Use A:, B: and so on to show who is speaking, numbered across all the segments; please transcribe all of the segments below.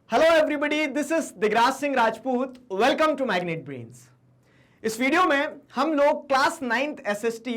A: Hello everybody, this is Digraj Singh Rajput. Welcome to Magnet Brains. इस video में हम लोग क्लास 9th एसएसटी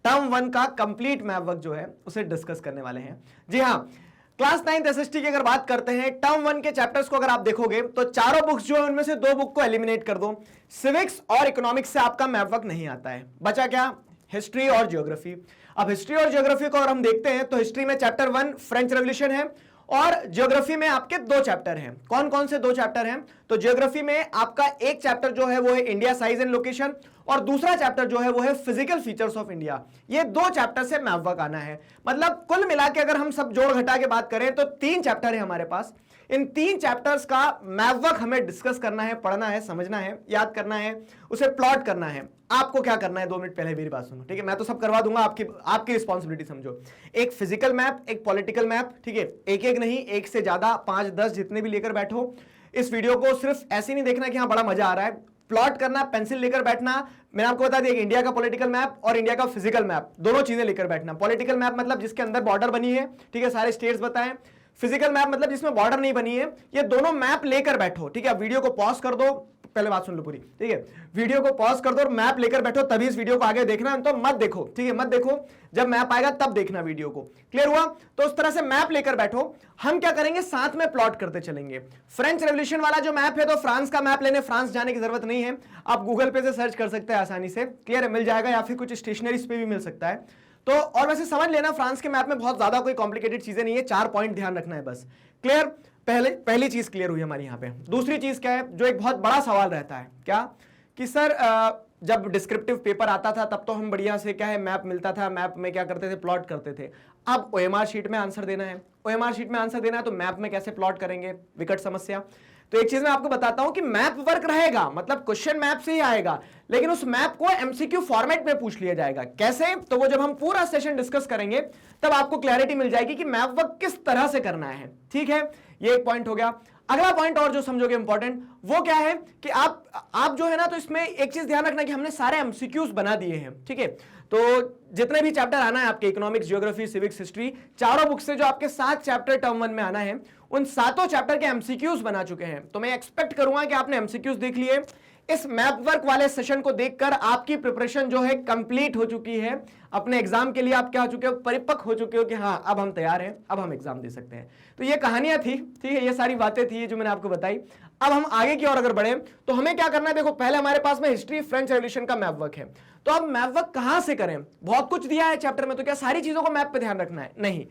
A: टर्म 1 का कंप्लीट मैप वर्क जो है उसे डिस्कस करने वाले हैं। जी हाँ, क्लास 9th एसएसटी की अगर बात करते हैं, टर्म 1 के चैप्टर्स को अगर आप देखोगे तो चारों बुक्स जो है उनमें से दो बुक को एलिमिनेट कर दो। सिविक्स और इकोनॉमिक्स से आपका मैप वर्क नहीं आता है, बचा क्या? हिस्ट्री और ज्योग्राफी। अब हिस्ट्री और ज्योग्राफी को अगर हम देखते हैं तो हिस्ट्री में चैप्टर 1 फ्रेंच रेवोल्यूशन है और ज्योग्राफी में आपके दो चैप्टर हैं। कौन कौन से दो चैप्टर हैं? तो ज्योग्राफी में आपका एक चैप्टर जो है वो है इंडिया साइज एंड लोकेशन और दूसरा चैप्टर जो है वो है फिजिकल फीचर्स ऑफ इंडिया। ये दो चैप्टर से मैप वर्क आना है। मतलब कुल मिला के अगर हम सब जोड़ घटा के बात करें तो 3 चैप्टर है हमारे पास। इन 3 चैप्टर्स का मैप वर्क हमें डिस्कस करना है, पढ़ना है, समझना है, याद करना है, उसे प्लॉट करना है। आपको क्या करना है, 2 मिनट पहले मेरी बात सुनो, ठीक है? मैं तो सब करवा दूंगा, आपकी रिस्पॉन्सिबिलिटी समझो। एक फिजिकल मैप, एक पॉलिटिकल मैप, ठीक है? एक एक नहीं, एक से ज्यादा, 5-10 जितने भी लेकर बैठो। इस वीडियो को सिर्फ ऐसे नहीं देखना कि हाँ बड़ा मजा आ रहा है, प्लॉट करना, पेंसिल लेकर बैठना। मैंने आपको बता दिया कि इंडिया का पॉलिटिकल मैप और इंडिया का फिजिकल मैप, दोनों चीजें लेकर बैठना। पॉलिटिकल मैप मतलब जिसके अंदर बॉर्डर बनी है, ठीक है, सारे स्टेट्स बताएं। फिजिकल मैप मतलब जिसमें बॉर्डर नहीं बनी है। ये दोनों मैप लेकर बैठो, ठीक है? वीडियो को पॉज कर दो, पहले बात सुन लो पूरी, ठीक है? वीडियो को पॉज कर दो और मैप लेकर बैठो, तभी इस वीडियो को आगे देखना, तो मत देखो, ठीक है? मत देखो, जब मैप आएगा तब देखना वीडियो को। क्लियर हुआ? तो उस तरह से मैप लेकर बैठो। हम क्या करेंगे, साथ में प्लॉट करते चलेंगे। फ्रेंच रेवोल्यूशन वाला जो मैप है तो फ्रांस का मैप लेने फ्रांस जाने की जरूरत नहीं है, आप गूगल पे से सर्च कर सकते हैं आसानी से। क्लियर है? मिल जाएगा, या फिर कुछ स्टेशनरीज पे भी मिल सकता है। तो और वैसे समझ लेना, फ्रांस के मैप में बहुत ज्यादा कोई कॉम्प्लिकेटेड चीजें नहीं है, 4 पॉइंट ध्यान रखना है बस। क्लियर? पहली चीज क्लियर हुई हमारी यहाँ पे। दूसरी चीज क्या है, जो एक बहुत बड़ा सवाल रहता है, क्या कि सर जब डिस्क्रिप्टिव पेपर आता था तब तो हम बढ़िया से क्या है मैप मिलता था, मैप में क्या करते थे, प्लॉट करते थे। अब ओएमआर शीट में आंसर देना है, ओएमआर शीट में आंसर देना है तो मैप में कैसे प्लॉट करेंगे, विकट समस्या। तो एक चीज मैं आपको बताता हूं कि मैप वर्क रहेगा, मतलब क्वेश्चन मैप से ही आएगा, लेकिन उस मैप को एमसीक्यू फॉर्मेट में पूछ लिया जाएगा। कैसे? तो वो जब हम पूरा सेशन डिस्कस करेंगे तब आपको क्लैरिटी मिल जाएगी कि मैप वर्क किस तरह से करना है। ठीक है, ये एक पॉइंट हो गया। अगला पॉइंट और जो समझोगे इंपॉर्टेंट, वो क्या है कि आप जो है ना, तो इसमें एक चीज ध्यान रखना कि हमने सारे एमसीक्यूज बना दिए हैं, ठीक है? तो जितने भी चैप्टर आना है आपके, इकोनॉमिक्स, ज्योग्राफी, सिविक्स, हिस्ट्री, चारों बुक से जो आपके 7 चैप्टर टर्म 1 में आना है, उन 7 चैप्टर के एमसीक्यूज बना चुके हैं। तो मैं एक्सपेक्ट करूंगा कि आपने एमसीक्यूज देख लिए। इस मैप वर्क वाले सेशन को देखकर आपकी प्रिपरेशन जो है कंप्लीट हो चुकी है। अपने एग्जाम के लिए आप क्या हो चुके हो, परिपक्व हो चुके हो कि हाँ अब हम तैयार हैं, अब हम एग्जाम दे सकते हैं। तो ये कहानियां थी, ठीक है, ये सारी बातें थी जो मैंने आपको बताई। अब हम आगे की ओर अगर बढ़े तो हमें क्या करना है, देखो पहले हमारे पास में हिस्ट्री फ्रेंच रेवोल्यूशन का मैप वर्क है। तो अब मैप वर्क कहां से करें? बहुत कुछ दिया है चैप्टर में, तो क्या सारी चीजों को मैप पे ध्यान रखना है? नहीं,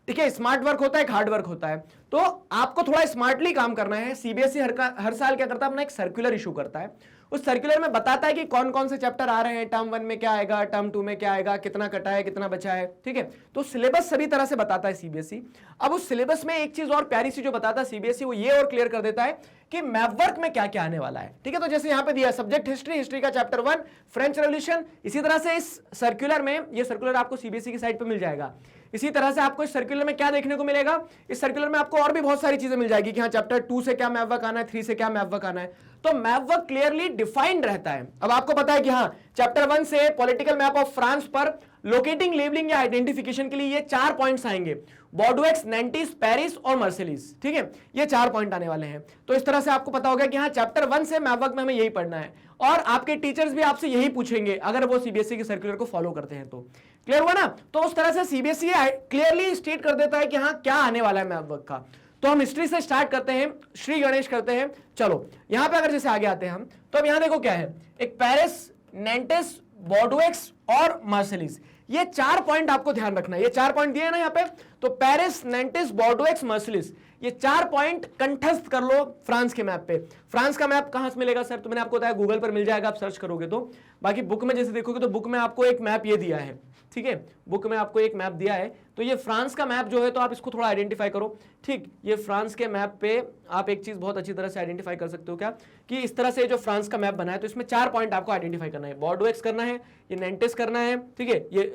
A: ठीक है। स्मार्ट वर्क होता है, हार्ड वर्क होता है, तो आपको थोड़ा स्मार्टली काम करना है। सीबीएसई हर साल क्या करता है, अपना एक सर्कुलर इशू करता है। उस सर्कुलर में बताता है कि कौन कौन से चैप्टर आ रहे हैं, टर्म 1 में क्या आएगा, टर्म 2 में क्या आएगा, कितना कटा है, कितना बचा है, ठीक है? तो सिलेबस सभी तरह से बताता है सीबीएसई। अब उस सिलेबस में एक चीज और प्यारी सी जो बताता है सीबीएसई, वो ये और क्लियर कर देता है कि मैप वर्क में क्या क्या आने वाला है, ठीक है? तो जैसे यहां पे दिया सब्जेक्ट हिस्ट्री, हिस्ट्री का चैप्टर 1 फ्रेंच रेवोल्यूशन। इसी तरह से इस सर्कुलर में, ये सर्कुलर आपको सीबीएसई की साइट पे मिल जाएगा। इसी तरह से आपको इस सर्कुलर में क्या देखने को मिलेगा, इस सर्कुलर में आपको और भी बहुत सारी चीजें मिल जाएगी कि हाँ चैप्टर 2 से क्या मैप वर्क आना है, 3 से क्या मैप वर्क आना है। तो मैप वर्क क्लियरली डिफाइंड रहता है। अब आपको पता है कि हाँ चैप्टर 1 से पॉलिटिकल मैप ऑफ फ्रांस पर लोकेटिंग, लेबलिंग या आइडेंटिफिकेशन के लिए ये 4 पॉइंट्स आएंगे, बॉर्डोएक्स, नैंटिस, पेरिस और मार्सेलिस, ठीक है? ये 4 पॉइंट आने वाले हैं। तो इस तरह से आपको पता होगा कि हाँ चैप्टर 1 से मैप वर्क में हमें यही पढ़ना है, और आपके टीचर्स भी आपसे यही पूछेंगे अगर वो सीबीएसई के सर्कुलर को फॉलो करते हैं तो। क्लियर हुआ ना? तो उस तरह से सीबीएसई क्लियरली स्टेट कर देता है कि हाँ क्या आने वाला है मैप वर्क का। तो हम हिस्ट्री से स्टार्ट करते हैं, श्री गणेश करते हैं। चलो यहां पे अगर जैसे आगे आते हैं हम, तो अब यहां देखो क्या है, एक पेरिस, नैंटिस, बॉर्डोएक्स और मार्सेलिस, ये 4 पॉइंट आपको ध्यान रखना है। ये 4 पॉइंट दिए हैं ना यहाँ पे, तो पेरिस, नैंटिस, बॉर्डोएक्स, मार्सेलिस, ये 4 पॉइंट कंठस्थ कर लो फ्रांस के मैप पे। फ्रांस का मैप कहां से मिलेगा सर? तो मैंने आपको बताया गूगल पर मिल जाएगा, आप सर्च करोगे तो। बाकी बुक में जैसे देखोगे तो बुक में आपको एक मैप ये दिया है, ठीक है? बुक में आपको एक मैप दिया है, तो ये फ्रांस का मैप जो है, तो आप इसको थोड़ा आइडेंटिफाई करो, ठीक? ये फ्रांस के मैप पे आप एक चीज बहुत अच्छी तरह से आइडेंटिफाई कर सकते हो, क्या कि इस तरह से जो फ्रांस का मैप बना है, तो इसमें 4 पॉइंट आपको आइडेंटिफाई करना है। बॉर्डोएक्स करना है, ये नैंटिस करना है, ठीक है, ये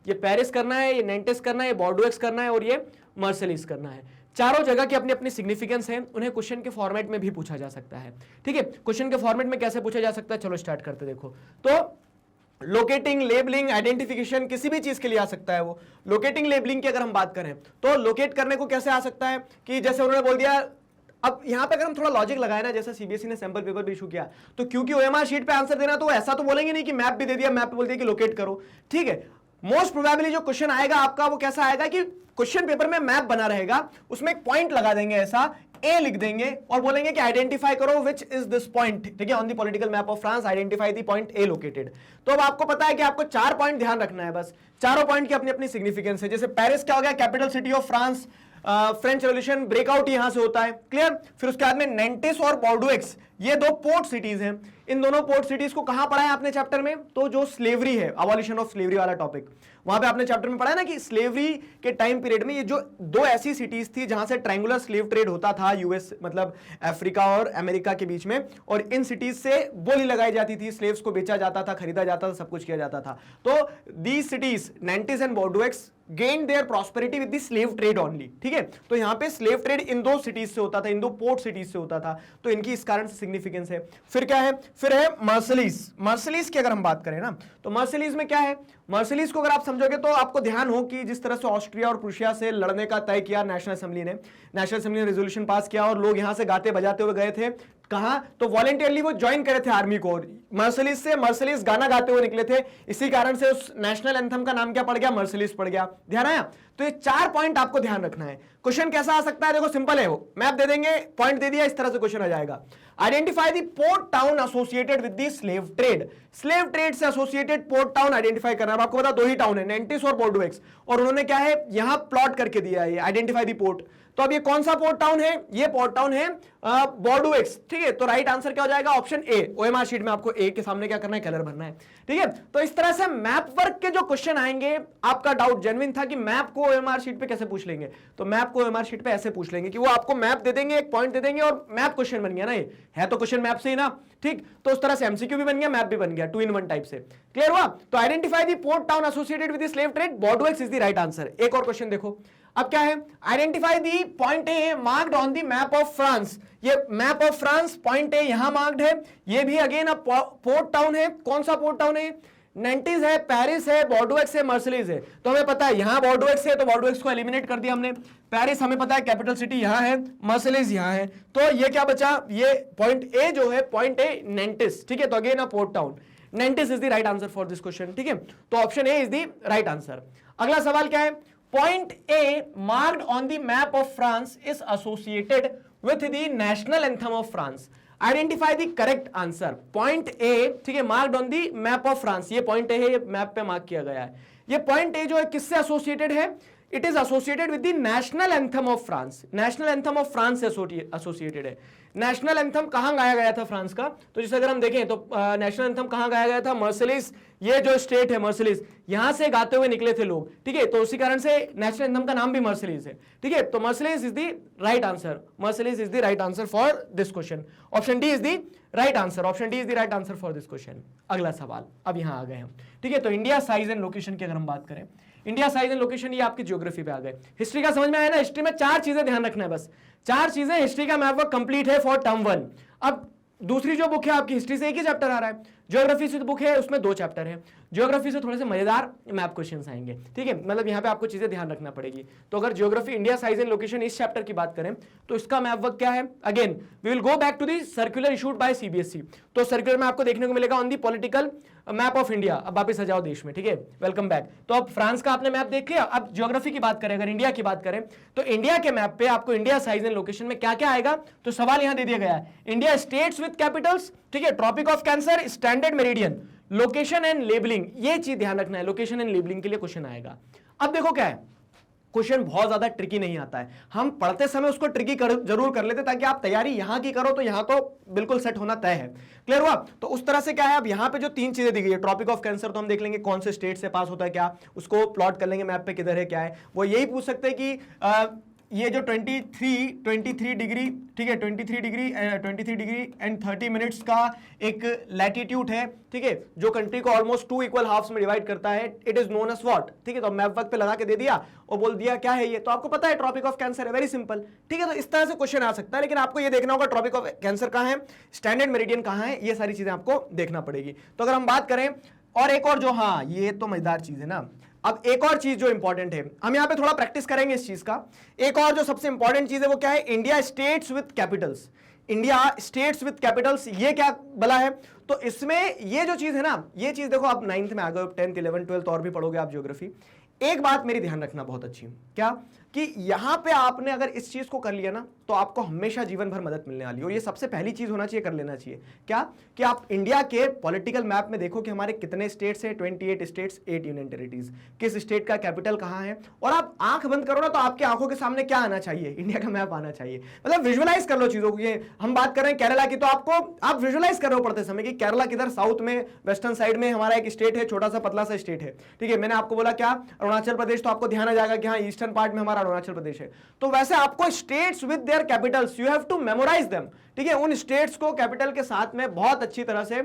A: ये पेरिस करना है, ये नैंटिस करना है, ये बॉर्डोएक्स करना है और ये मार्सेलिस करना है। चारों जगह की अपनी अपनी सिग्निफिकेंस है, उन्हें क्वेश्चन के फॉर्मेट में भी पूछा जा सकता है, ठीक है? क्वेश्चन के फॉर्मेट में कैसे पूछा जा सकता है, चलो स्टार्ट करते देखो। तो लोकेटिंग, लेबलिंग, आइडेंटिफिकेशन किसी भी चीज के लिए आ सकता है। वो लोकेटिंग, लेबलिंग की अगर हम बात करें तो लोकेट करने को कैसे आ सकता है कि जैसे उन्होंने बोल दिया अब यहां पे अगर हम थोड़ा लॉजिक लगाए ना, जैसे सीबीएसई ने सैंपल पेपर भी इशू किया, तो क्योंकि ओएमआर शीट पे आंसर देना, तो ऐसा तो बोलेंगे नहीं कि मैप भी दे दिया, मैप पे बोल दिया कि लोकेट करो, ठीक है। मोस्ट प्रोबेबली जो क्वेश्चन आएगा आपका वो कैसा आएगा कि क्वेश्चन पेपर में मैप बना रहेगा, उसमें एक पॉइंट लगा देंगे, ऐसा ए लिख देंगे और बोलेंगे कि आइडेंटिफाई करो विच इज दिस पॉइंट, ठीक है, on the political map of France identify the point A located. तो अब आपको पता है कि आपको 4 पॉइंट ध्यान रखना है, बस चारों पॉइंट की अपनी अपनी सिग्निफिकेंस है। जैसे पेरिस क्या हो गया, capital city of France, French revolution breakout यहां से होता है, क्लियर। फिर उसके बाद में नेंटिस और बॉर्डोएक्स, ये 2 पोर्ट सिटीज हैं। इन दोनों पोर्ट सिटीज को कहां पढ़ा है आपने चैप्टर में, तो जो स्लेवरी है, अबॉलिशन ऑफ स्लेवरी वाला टॉपिक, वहां पे आपने चैप्टर में पढ़ा है ना कि स्लेवरी के टाइम पीरियड में ये जो 2 ऐसी सिटीज थी जहां से ट्रायंगुलर स्लेव ट्रेड होता था, यूएस मतलब अफ्रीका और अमेरिका के बीच में, और इन सिटीज से बोली लगाई जाती थी, स्लेव्स को बेचा जाता था, खरीदा जाता था, सब कुछ किया जाता था। तो these cities Nantes and Bordeaux gained their prosperity with the slave trade only, ठीक है। तो यहां पे स्लेव ट्रेड इन 2 सिटीज से होता था, इन 2 पोर्ट सिटीज से होता था, तो इनकी इस कारण से सिग्निफिकेंस है। फिर क्या है, फिर है मार्शलीज। मार्शलीज की अगर हम बात करें ना, तो मार्शलीज में क्या है, मार्शलीज को अगर आप समझोगे तो आपको ध्यान हो कि जिस तरह से ऑस्ट्रिया और प्रूशिया से लड़ने का तय किया नेशनल असेंबली ने रेजोल्यूशन पास किया और लोग यहां से गाते बजाते हुए गए थे, कहां, तो वॉलंटियरली वो ज्वाइन करे थे आर्मी को, मर्सिलीज से मर्सिलीज गाना गाते हुए निकले थे, इसी कारण से उस नेशनल एंथम का नाम क्या पड़ गया, मर्सिलीज पड़ गया। ध्यान आया। तो ये 4 पॉइंट आपको ध्यान रखना है। क्वेश्चन कैसा आ सकता है, देखो सिंपल है, वो मैप दे देंगे, पॉइंट दे दिया, इस तरह से क्वेश्चन आ जाएगा। Identify the port town associated with the slave trade. Slave trade से एसोसिएटेड पोर्ट टाउन आइडेंटिफाई करना है। आपको पता 2 ही टाउन है, नेंटिस और बॉर्डोएक्स, और उन्होंने क्या है यहां प्लॉट करके दिया है, आइडेंटिफाई द पोर्ट। तो अब ये कौन सा पोर्ट टाउन है, ये पोर्ट टाउन है बॉर्डोएक्स, ठीक है। तो राइट आंसर क्या हो जाएगा, ऑप्शन ए। ओएमआर शीट में आपको ए के सामने क्या करना है, कलर भरना है, ठीक है। तो इस तरह से मैप वर्क के जो क्वेश्चन आएंगे, आपका डाउट जेन्युइन था कि मैप को ओएमआर शीट पे कैसे पूछ लेंगे, तो मैप को ओएमआर शीट पे ऐसे पूछ लेंगे कि वो आपको मैप दे देंगे, एक पॉइंट दे देंगे और मैप क्वेश्चन बन गया ना, ये है तो क्वेश्चन मैप से ही ना, ठीक। तो उस तरह से एमसीक्यू भी बन गया, मैप भी बन गया, 2 in 1 टाइप से, क्लियर हुआ। तो identify the port town associated with the slave trade, Bordeaux is the right answer. एक और क्वेश्चन देखो, अब क्या है, identify the point A marked on the map of France. ये map of France point A यहां मार्क्ड है, ये भी अगेन अब पोर्ट टाउन है। कौन सा पोर्ट टाउन है, नेंटिस है, पेरिस है, बॉर्डोएक्स है, मर्सिलीज है। तो हमें पता है यहां बॉर्डोएक्स है, तो बॉर्डोएक्स को एलिमिनेट कर दिया हमने। पेरिस हमें पता है कैपिटल सिटी यहां है, मर्सिलीज यहां है, तो ये क्या बचा, ये पॉइंट ए जो है, पॉइंट ए नेंटिस, ठीक है। तो again a port town, Nantes is the right answer for this question, ठीक है। तो option A is the right answer. अगला सवाल क्या है, Point A marked on the map of France is associated with the national anthem of France. Identify the correct answer. Point A, ठीक है, marked on the map of France. ये point A है, ये map पे mark किया गया है। ये point A जो है किससे एसोसिएटेड है, it is associated with the national anthem of France. National anthem of France से एसोसिएटेड है। नेशनल एंथम कहां गाया गया था फ्रांस का, तो जैसे अगर हम देखें तो नेशनल एंथम कहां गाया गया था, मर्सिलीज, ये जो स्टेट है मर्सिलीज, यहां से गाते हुए निकले थे लोग, ठीक है। तो उसी कारण से नेशनल एंथम का नाम भी मर्सिलीज है, ठीक है। तो Marseilles is the right answer, Marseilles is the right answer for this question. Option D is the right answer, option D is the right answer for this question. अगला सवाल, अब यहां आ गए हम, ठीक है। तो इंडिया साइज एंड लोकेशन की अगर हम बात करें, इंडिया साइज एंड लोकेशन, ये आपकी ज्योग्राफी पे आ गए। हिस्ट्री का समझ में आया ना, हिस्ट्री में 4 चीजें ध्यान रखना है, बस 4 चीजें। हिस्ट्री का मैप वर्क कंप्लीट है फॉर टर्म 1। अब दूसरी जो बुक है आपकी, हिस्ट्री से एक ही चैप्टर आ रहा है, ज्योग्राफी से बुक है उसमें 2 चैप्टर है। ज्योग्राफी से थोड़े से मजेदार मैप क्वेश्चंस आएंगे, ठीक है। मतलब यहाँ पे आपको चीजें ध्यान रखना पड़ेगी। तो अगर geography India size and location इस चैप्टर की बात करें, तो इसका मैप वर्क क्या है, again we will go back to the circular issued by CBSE. तो सर्कुलर में आपको देखने को मिलेगा on the political map of India. अब वापिस आ जाओ देश में, ठीक है, वेलकम बैक। तो अब फ्रांस का आपने मैप देख लिया। अब ज्योग्राफी की बात करें, अगर इंडिया की बात करें, तो इंडिया के मैप पे आपको इंडिया साइज एंड लोकेशन में क्या क्या आएगा, तो सवाल यहां दे दिया गया है, इंडिया स्टेट्स विद कैपिटल्स, ठीक है, tropic of cancer, standard meridian, location and labelling. ये चीज ध्यान रखना है, लोकेशन एंड लेबलिंग के लिए क्वेश्चन आएगा। अब देखो क्या है, क्वेश्चन बहुत ज्यादा ट्रिकी नहीं आता है, हम पढ़ते समय उसको ट्रिकी जरूर कर लेते, ताकि आप तैयारी यहां की करो तो यहां तो बिल्कुल सेट होना तय है। क्लियर हुआ। तो उस तरह से क्या है, अब यहां पे जो 3 चीजें दी गई है, ट्रॉपिक ऑफ कैंसर, तो हम देख लेंगे कौन से स्टेट से पास होता है, क्या उसको प्लॉट कर लेंगे मैप पे, किधर है क्या है। वो यही पूछ सकते हैं कि ये जो 23 डिग्री, ठीक है, 23 डिग्री एंड 30 मिनट्स का एक लैटिट्यूड है, ठीक है, जो कंट्री को ऑलमोस्ट 2 इक्वल हाफ्स में डिवाइड करता है, it is known as what, ठीक है। तो मैप वर्क पे लगा के दे दिया और बोल दिया क्या है ये, तो आपको पता है ट्रॉपिक ऑफ कैंसर है, वेरी सिंपल, ठीक है। तो इस तरह से क्वेश्चन आ सकता है, लेकिन आपको ये देखना होगा ट्रॉपिक ऑफ कैंसर कहां है, स्टैंडर्ड मेरिडियन कहां है, ये सारी चीजें आपको देखना पड़ेगी। तो अगर हम बात करें, और एक और जो, हाँ ये तो मजेदार चीज है ना, अब एक और चीज जो इंपॉर्टेंट है, हम यहां पे थोड़ा प्रैक्टिस करेंगे इस चीज का। एक और जो सबसे इंपॉर्टेंट चीज है वो क्या है, India states with Capitals. India states with Capitals, ये क्या बला है? तो इसमें ये जो चीज है ना, ये चीज देखो आप 9th में आ गए, 10th 11th 12th और भी पढ़ोगे आप ज्योग्राफी। एक बात मेरी ध्यान रखना बहुत अच्छी, क्या कि यहां पे आपने अगर इस चीज को कर लिया ना तो आपको हमेशा जीवन भर मदद मिलने वाली है। और ये सबसे पहली चीज होना चाहिए, कर लेना चाहिए क्या, कि आप इंडिया के पॉलिटिकल मैप में देखो कि हमारे कितने स्टेट्स हैं, 28 स्टेट्स, 8 यूनियन टेरिटरीज, किस स्टेट का कैपिटल कहां है। और आप आंख बंद करो ना तो आपकी आंखों के सामने क्या आना चाहिए, इंडिया का मैप आना चाहिए। मतलब विजुअलाइज कर लो चीजों को। ये हम बात कर रहे हैं केरला की, तो आपको आप विजुअलाइज कर रहे हो पढ़ते समय कि केरला किधर, साउथ में, वेस्टर्न साइड में हमारा एक स्टेट है, छोटा सा पतला सा स्टेट है, ठीक है। मैंने आपको बोला क्या, अरुणाचल प्रदेश, तो आपको ध्यान आ जाएगा कि हाँ ईस्टर्न पार्ट में हमारा अरुणाचल प्रदेश है। तो वैसे आपको states with their capitals you have to memorise them, ठीक है। उन स्टेट्स को कैपिटल के साथ में बहुत अच्छी तरह से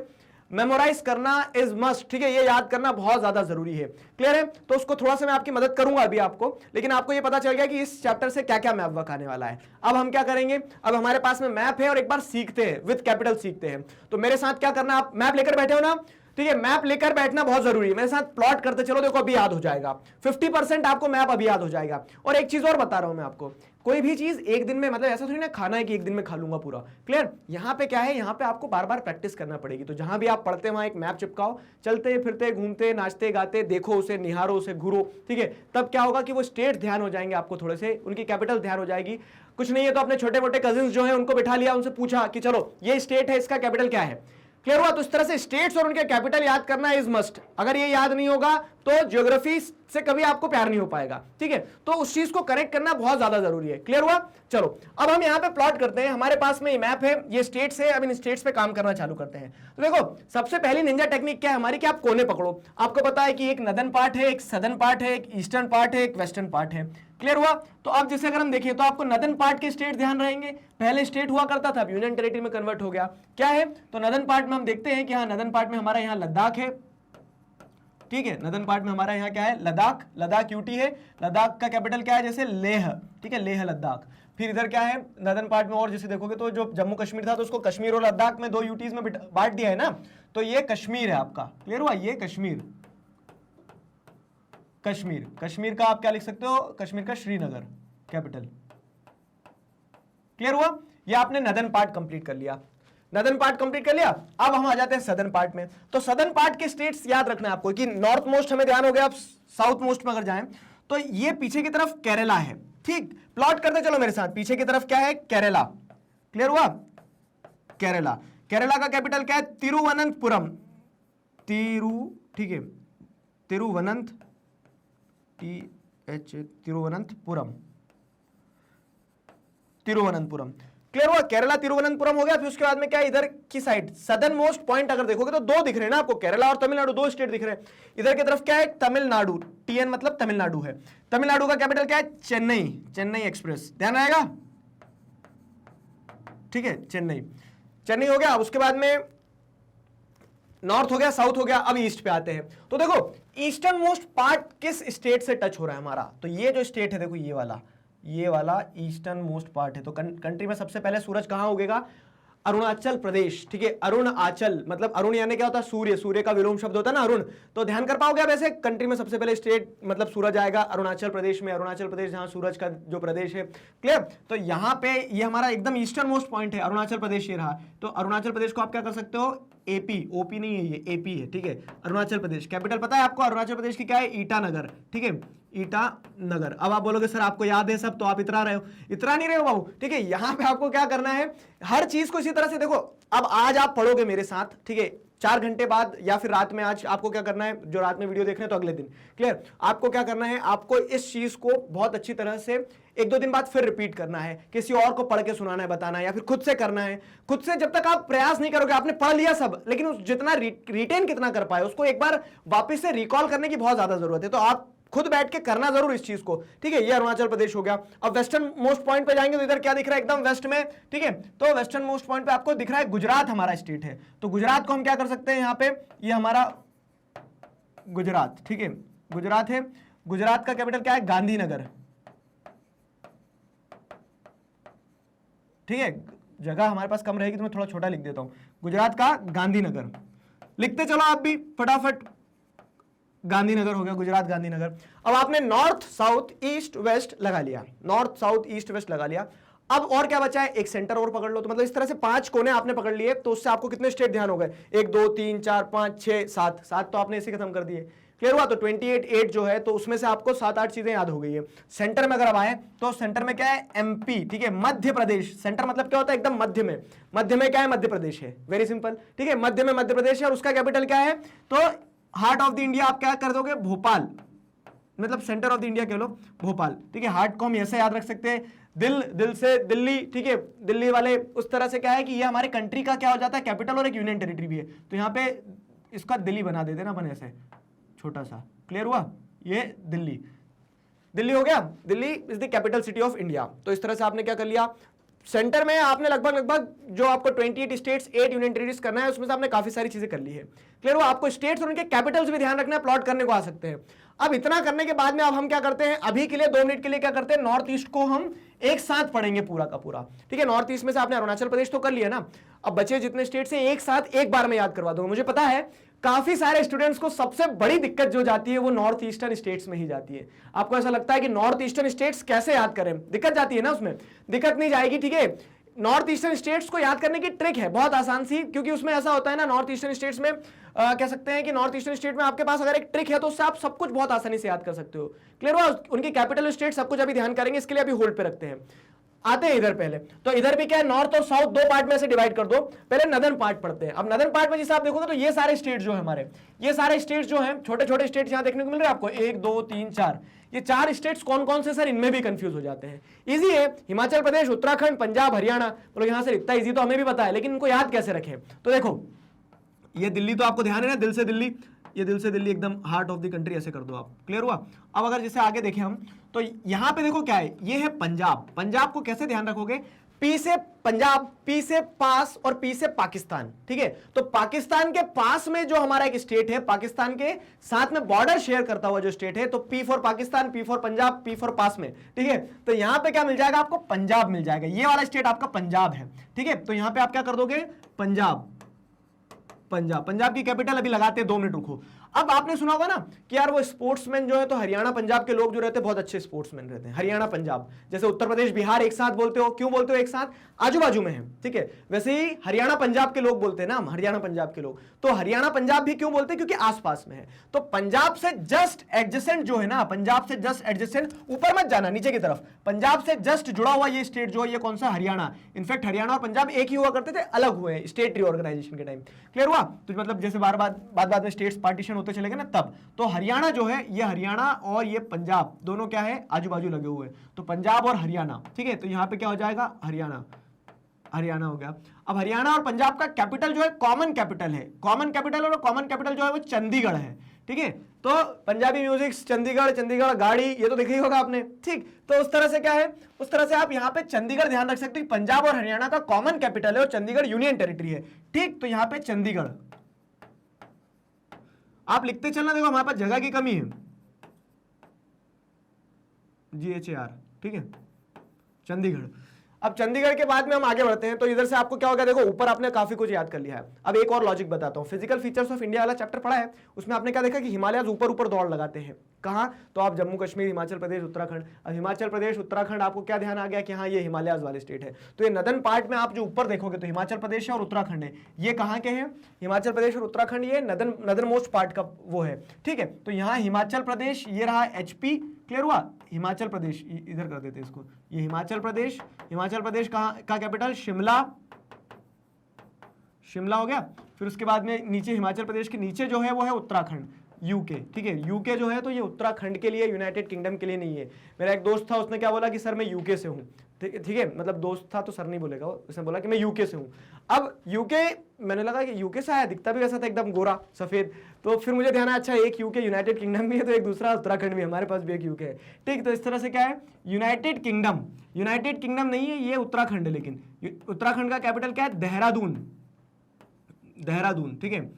A: मेमोराइज करना इज मस्ट, ठीक है। ये याद करना बहुत ज्यादा जरूरी है, क्लियर है। तो उसको थोड़ा सा मैं आपकी मदद करूंगा अभी आपको, लेकिन आपको ये पता चल गया कि इस चैप्टर से क्या क्या मैप वर्क आने वाला है। अब हम क्या करेंगे, अब हमारे पास में मैप है और एक बार सीखते हैं, विद कैपिटल सीखते हैं। तो मेरे साथ क्या करना, आप मैप लेकर बैठे हो ना, ठीक है। मैप लेकर बैठना बहुत जरूरी है, मेरे साथ प्लॉट करते चलो, देखो अभी याद हो जाएगा, 50% आपको मैप अभी याद हो जाएगा। और एक चीज और बता रहा हूं मैं आपको, कोई भी चीज एक दिन में, मतलब ऐसा थोड़ी ना खाना है कि एक दिन में खा लूंगा पूरा, क्लियर। यहां पे क्या है, यहां पे आपको बार बार प्रैक्टिस करना पड़ेगी। तो जहां भी आप पढ़ते हैं वहां एक मैप चिपकाओ, चलते फिरते घूमते नाचते गाते देखो उसे, निहारो उसे, घूरो, ठीक है। तब क्या होगा कि वो स्टेट ध्यान हो जाएंगे आपको, थोड़े से उनकी कैपिटल ध्यान हो जाएगी। कुछ नहीं है तो अपने छोटे मोटे कजिन्स जो है उनको बिठा लिया, उनसे पूछा कि चलो ये स्टेट है, इसका कैपिटल क्या है, क्लियर हुआ। तो इस तरह से स्टेट्स और उनके कैपिटल याद करना इज मस्ट। अगर ये याद नहीं होगा तो ज्योग्राफी से कभी आपको प्यार नहीं हो पाएगा, ठीक है। तो उस चीज को करेक्ट करना बहुत ज्यादा जरूरी है, क्लियर हुआ। चलो अब हम यहां पे प्लॉट करते हैं, हमारे पास में ये मैप है, ये स्टेट्स है। अब इन स्टेट्स पे काम करना चालू करते हैं। तो देखो सबसे पहली निंजा टेक्निक क्या है हमारी, कि आप कोने पकड़ो। आपको पता है कि एक नदन पार्ट है, एक सदर्न पार्ट है, एक ईस्टर्न पार्ट है, एक वेस्टर्न पार्ट है, क्लियर हुआ। तो अब जैसे अगर हम देखें तो आपको नदन पार्ट के स्टेट ध्यान रहेंगे। पहले स्टेट हुआ करता था, अब यूनियन टेरिटरी में कन्वर्ट हो गया। क्या है, तो नदन पार्ट में हम देखते हैं कि हाँ नदन पार्ट में हमारा यहाँ लद्दाख है, ठीक है। नदन पार्ट में हमारा यहाँ क्या है, लद्दाख, लद्दाख यूटी है। लद्दाख का कैपिटल क्या है, जैसे लेह, ठीक है, लेह लद्दाख। फिर इधर क्या है नदन पार्ट में, और जैसे देखोगे तो जो जम्मू कश्मीर था तो उसको कश्मीर और लद्दाख में 2 यूटीज में बांट दिया है ना, तो ये कश्मीर है आपका, क्लियर हुआ। ये कश्मीर, कश्मीर, कश्मीर का आप क्या लिख सकते हो, कश्मीर का श्रीनगर कैपिटल, क्लियर हुआ। ये आपने नदन पार्ट कंप्लीट कर लिया, नदन पार्ट कंप्लीट कर लिया। अब हम आ जाते हैं सदर्न पार्ट में। तो सदर्न पार्ट के स्टेट्स याद रखना है आपको, कि नॉर्थ मोस्ट हमें ध्यान हो गया। अब साउथ मोस्ट में अगर जाएं तो ये पीछे की तरफ केरला है, ठीक। प्लॉट करते चलो मेरे साथ, पीछे की तरफ क्या है, केरला, क्लियर हुआ। केरला, केरला का कैपिटल क्या है, तिरुवनंतपुरम, ठीक है, तिरुवनंतपुरम, तिरुवनंतपुरम, क्लियर हुआ। केरला तिरुवनंतपुरम हो गया। फिर उसके बाद में क्या है, इधर की साइड सदर्न मोस्ट पॉइंट अगर देखोगे तो 2 दिख रहे हैं ना आपको, केरला और तमिलनाडु, 2 स्टेट दिख रहे हैं। इधर की तरफ क्या है, तमिलनाडु, टीएन मतलब तमिलनाडु है। तमिलनाडु का कैपिटल क्या है, चेन्नई, चेन्नई एक्सप्रेस, ध्यान आएगा, ठीक है, चेन्नई, चेन्नई हो गया। अब उसके बाद में नॉर्थ हो गया, साउथ हो गया। अब ईस्ट पे आते हैं। तो देखो ईस्टर्न मोस्ट पार्ट किस स्टेट से टच हो रहा है हमारा, तो ये जो स्टेट है देखो, ये वाला ईस्टर्न मोस्ट पार्ट है। तो कंट्री में सबसे पहले सूरज कहां उगेगा, अरुणाचल प्रदेश, ठीक है। अरुणाचल मतलब अरुण यानी क्या होता है, सूर्य, सूर्य का विलोम शब्द होता है ना अरुण। तो ध्यान कर पाओगे, वैसे कंट्री में सबसे पहले स्टेट मतलब सूरज आएगा अरुणाचल प्रदेश में, अरुणाचल प्रदेश जहां सूरज का जो प्रदेश है, क्लियर। तो यहां पे ये हमारा एकदम ईस्टर्न मोस्ट पॉइंट है, अरुणाचल प्रदेश ये रहा। तो अरुणाचल प्रदेश को आप क्या कर सकते हो, एपी, ओपी नहीं है ये, एपी है, ठीक है। अरुणाचल प्रदेश कैपिटल पता है आपको, अरुणाचल प्रदेश की क्या है, ईटानगर, ठीक है, ईटानगर। अब आप बोलोगे सर आपको याद है सब, तो आप इतरा रहे हो, इतरा नहीं रहे हो बाबू, ठीक है। यहां पे आपको क्या करना है, हर चीज को इसी तरह से देखो। अब आज आप पढ़ोगे मेरे साथ, ठीक है, 4 घंटे बाद या फिर रात में, आज आपको क्या करना है, जो रात में वीडियो देख रहे हैं तो अगले दिन, क्लियर। आपको क्या करना है, आपको इस चीज को बहुत अच्छी तरह से 1-2 दिन बाद फिर रिपीट करना है, किसी और को पढ़ के सुनाना है, बताना है, या फिर खुद से करना है। खुद से जब तक आप प्रयास नहीं करोगे, आपने पढ़ लिया सब, लेकिन उस जितना रिटेन कितना कर पाए, उसको एक बार वापस से रिकॉल करने की बहुत ज्यादा जरूरत है। तो आप खुद बैठ के करना जरूर इस चीज को, ठीक है। ये अरुणाचल प्रदेश हो गया। अब वेस्टर्न मोस्ट पॉइंट पे जाएंगे तो इधर क्या दिख रहा है, एकदम वेस्ट में, ठीक है। तो वेस्टर्न मोस्ट पॉइंट पे आपको दिख रहा है गुजरात हमारा स्टेट है। तो गुजरात को हम क्या कर सकते हैं, यहाँ पे ये हमारा गुजरात, ठीक है, गुजरात है। गुजरात का कैपिटल क्या है, गांधीनगर, ठीक है। जगह हमारे पास कम रहेगी तो मैं थोड़ा छोटा लिख देता हूं, गुजरात का गांधीनगर। लिखते चलो आप भी फटाफट, गांधीनगर हो गया, गुजरात गांधीनगर। अब आपने नॉर्थ साउथ ईस्ट वेस्ट लगा लिया, नॉर्थ साउथ ईस्ट वेस्ट लगा लिया। अब और क्या बचा है, एक सेंटर और पकड़ लो। तो मतलब इस तरह से 5 कोने आपने पकड़ लिए, तो उससे आपको कितने स्टेट ध्यान हो गए, 1 2 3 4 5 6 7, 7 तो आपने इसे खत्म कर दिए। क्लियर हुआ? तो 28 8 जो है, तो उसमें से आपको 7 8 चीजें याद हो गई है। सेंटर में अगर अब आए तो सेंटर में क्या है, एमपी, ठीक है, मध्य प्रदेश। सेंटर मतलब क्या होता है, एकदम मध्य में। मध्य में क्या है, मध्य प्रदेश है, वेरी सिंपल, ठीक है, मध्य में मध्य प्रदेश है। और उसका कैपिटल क्या है, तो हार्ट ऑफ द इंडिया आप क्या कर दोगे, भोपाल, मतलब सेंटर ऑफ द इंडिया कह लो भोपाल, ठीक है। हार्ट को हम ऐसे याद रख सकते हैं, दिल से दिल्ली, ठीक है, दिल्ली वाले उस तरह से क्या है कि ये हमारे कंट्री का क्या हो जाता है, कैपिटल और एक यूनियन टेरिटरी भी है। तो यहाँ पे इसका दिल्ली बना देते ना अपन ऐसे छोटा सा। क्लियर हुआ? ये दिल्ली, दिल्ली हो गया, Delhi is the capital city of India. तो इस तरह से आपने क्या कर लिया, सेंटर में आपने लगभग जो आपको 28 स्टेट्स 8 यूनियन टेरिटरीज करना है, उसमें से आपने काफी सारी चीजें कर ली है। क्लियर हुआ? आपको स्टेट्स और उनके कैपिटल्स भी ध्यान रखना है, प्लॉट करने को आ सकते हैं। अब इतना करने के बाद में अब हम क्या करते हैं, अभी के लिए 2 मिनट के लिए क्या करते हैं, नॉर्थ ईस्ट को हम एक साथ पढ़ेंगे पूरा का पूरा, ठीक है। नॉर्थ ईस्ट में से आपने अरुणाचल प्रदेश तो कर लिया ना, अब बचे जितने स्टेट से एक साथ एक बार में याद करवा दूंगा। मुझे पता है काफी सारे स्टूडेंट्स को सबसे बड़ी दिक्कत जो जाती है वो नॉर्थ ईस्टर्न स्टेट्स में ही जाती है। आपको ऐसा लगता है कि नॉर्थ ईस्टर्न स्टेट्स कैसे याद करें, दिक्कत जाती है ना, उसमें दिक्कत नहीं जाएगी, ठीक है। नॉर्थ ईस्टर्न स्टेट्स को याद करने की ट्रिक है बहुत आसान सी, क्योंकि उसमें ऐसा होता है ना, नॉर्थ ईस्टर्न स्टेट्स में कह सकते हैं कि नॉर्थ ईस्टर्न स्टेट में आपके पास अगर एक ट्रिक है तो उससे आप सब कुछ बहुत आसानी से याद कर सकते हो। क्लियर हुआ? उनकी कैपिटल स्टेट सब कुछ अभी ध्यान करेंगे, इसके लिए अभी होल्ड पे रखते हैं। आते हैं इधर पहले, तो इधर भी क्या है, नॉर्थ और साउथ 2 पार्ट में से डिवाइड कर दो। पहले नदर्न पार्ट पढ़ते हैं। अब नदर्न पार्ट में जैसे आप देखोगे तो ये सारे स्टेट जो है हमारे, ये सारे स्टेट जो हैं, छोटे छोटे स्टेट यहां देखने को मिल रहे हैं आपको, 1 2 3 4, ये 4 स्टेट्स कौन कौन से सर, इनमें भी कंफ्यूज हो जाते हैं। इजी है, हिमाचल प्रदेश, उत्तराखंड, पंजाब, हरियाणा। बोलो यहां से इतना इजी तो हमें भी पता है, लेकिन इनको याद कैसे रखें। तो देखो ये दिल्ली तो आपको ध्यान है ना, दिल से दिल्ली, ये दिल से दिल्ली एकदम हार्ट ऑफ द कंट्री, ऐसे कर दो आप। क्लियर हुआ? अब अगर जैसे आगे देखें हम, तो यहां पे देखो क्या है, ये है पंजाब। पंजाब को कैसे ध्यान रखोगे, पी से पंजाब, पी से पास और पी से पाकिस्तान, ठीक है। तो पाकिस्तान के पास में जो हमारा एक स्टेट है, पाकिस्तान के साथ में बॉर्डर शेयर करता हुआ जो स्टेट है, तो P for Pakistan, P for Punjab, P for पास में, ठीक है। तो यहां पे क्या मिल जाएगा आपको, पंजाब मिल जाएगा। ये वाला स्टेट आपका पंजाब है, ठीक है। तो यहां पे आप क्या कर दोगे, पंजाब, पंजाब। पंजाब की कैपिटल अभी लगाते हैं, 2 मिनट रुको। अब आपने सुना होगा ना कि यार वो स्पोर्ट्समैन जो है, तो हरियाणा पंजाब के लोग जो रहते हैं बहुत अच्छे स्पोर्ट्समैन रहते हैं। हरियाणा पंजाब, जैसे उत्तर प्रदेश बिहार एक साथ बोलते हो, क्यों बोलते हो एक साथ, आजू बाजू में है, ठीक है। वैसे ही हरियाणा पंजाब के लोग बोलते हैं ना, हरियाणा पंजाब के लोग, तो हरियाणा पंजाब भी क्यों बोलते हैं, क्योंकि आसपास में है। तो पंजाब से जस्ट एडजेसेंट जो है ना, पंजाब से जस्ट एडजेसेंट, ऊपर मत जाना नीचे की तरफ, पंजाब से जस्ट जुड़ा हुआ ये स्टेट जो है, ये कौन सा, हरियाणा। इनफैक्ट हरियाणा और पंजाब एक ही हुआ करते थे, अलग हुए स्टेट रिऑर्गेनाइजेशन के टाइम। क्लियर हुआ? तो मतलब जैसे बाद में स्टेट्स पार्टीशन होते चले गए ना, तब तो हरियाणा जो है, ये हरियाणा और ये पंजाब दोनों क्या है, आजू बाजू लगे हुए, तो पंजाब और हरियाणा, ठीक है। तो यहां पे क्या हो जाएगा, हरियाणा, हरियाणा हो गया। अब हरियाणा और पंजाब का कैपिटल जो है कॉमन कैपिटल है, कॉमन कैपिटल, और कॉमन कैपिटल जो है वो चंडीगढ़ है, ठीक है। तो पंजाबी म्यूजिक, चंडीगढ़, चंडीगढ़ गाड़ी, ये तो देखा ही होगा आपने, ठीक। तो उस तरह से क्या है, उस तरह से आप यहाँ पे चंडीगढ़ ध्यान रख सकते हैं, पंजाब और हरियाणा का कॉमन कैपिटल है और चंडीगढ़ यूनियन टेरिटरी है, ठीक। तो यहाँ पे चंडीगढ़ आप लिखते चलना, देखो हमारे पास जगह की कमी है, GHAR, ठीक है, चंडीगढ़। अब चंडीगढ़ के बाद में हम आगे बढ़ते हैं, तो इधर से आपको क्या होगा, देखो ऊपर आपने काफी कुछ याद कर लिया है। अब एक और लॉजिक बताता हूं, फिजिकल फीचर्स ऑफ इंडिया वाला चैप्टर पढ़ा है, उसमें आपने क्या देखा कि हिमालय ऊपर ऊपर दौड़ लगाते हैं। कहां, तो आप जम्मू कश्मीर, हिमाचल प्रदेश, उत्तराखंड। अब हिमाचल प्रदेश, उत्तराखंड, आपको क्या ध्यान आ गया कि हाँ ये हिमालय वाले स्टेट है। तो ये नदर्न पार्ट में आप जो ऊपर देखोगे तो हिमाचल प्रदेश और उत्तराखंड है। ये कहाँ के हैं, हिमाचल प्रदेश और उत्तराखंड, ये नदर्न मोस्ट पार्ट का वो है, ठीक है। तो यहाँ हिमाचल प्रदेश, ये रहा HP। क्लियर हुआ? हिमाचल प्रदेश इधर कर देते इसको, ये हिमाचल प्रदेश, हिमाचल प्रदेश का कैपिटल शिमला, शिमला हो गया। फिर उसके बाद में नीचे हिमाचल प्रदेश के नीचे जो है वो है उत्तराखंड, यूके, ठीक है। यूके जो है तो ये उत्तराखंड के लिए, यूनाइटेड किंगडम के लिए नहीं है। मेरा एक दोस्त था, उसने क्या बोला कि सर मैं यूके से हूँ, ठीक है, मतलब दोस्त था तो सर नहीं बोलेगा वो, उसने बोला कि मैं यूके से हूँ। अब यूके, मैंने लगा कि यूके से आया, दिखता भी वैसा था, एकदम गोरा सफेद। तो फिर मुझे ध्यान आया, अच्छा एक यूके यूनाइटेड किंगडम भी है, तो एक दूसरा उत्तराखंड भी है, हमारे पास भी एक यूके है, ठीक। तो इस तरह से क्या है, यूनाइटेड किंगडम, यूनाइटेड किंगडम नहीं है, ये उत्तराखंड है, लेकिन उत्तराखंड का कैपिटल क्या है, देहरादून, देहरादून, ठीक है,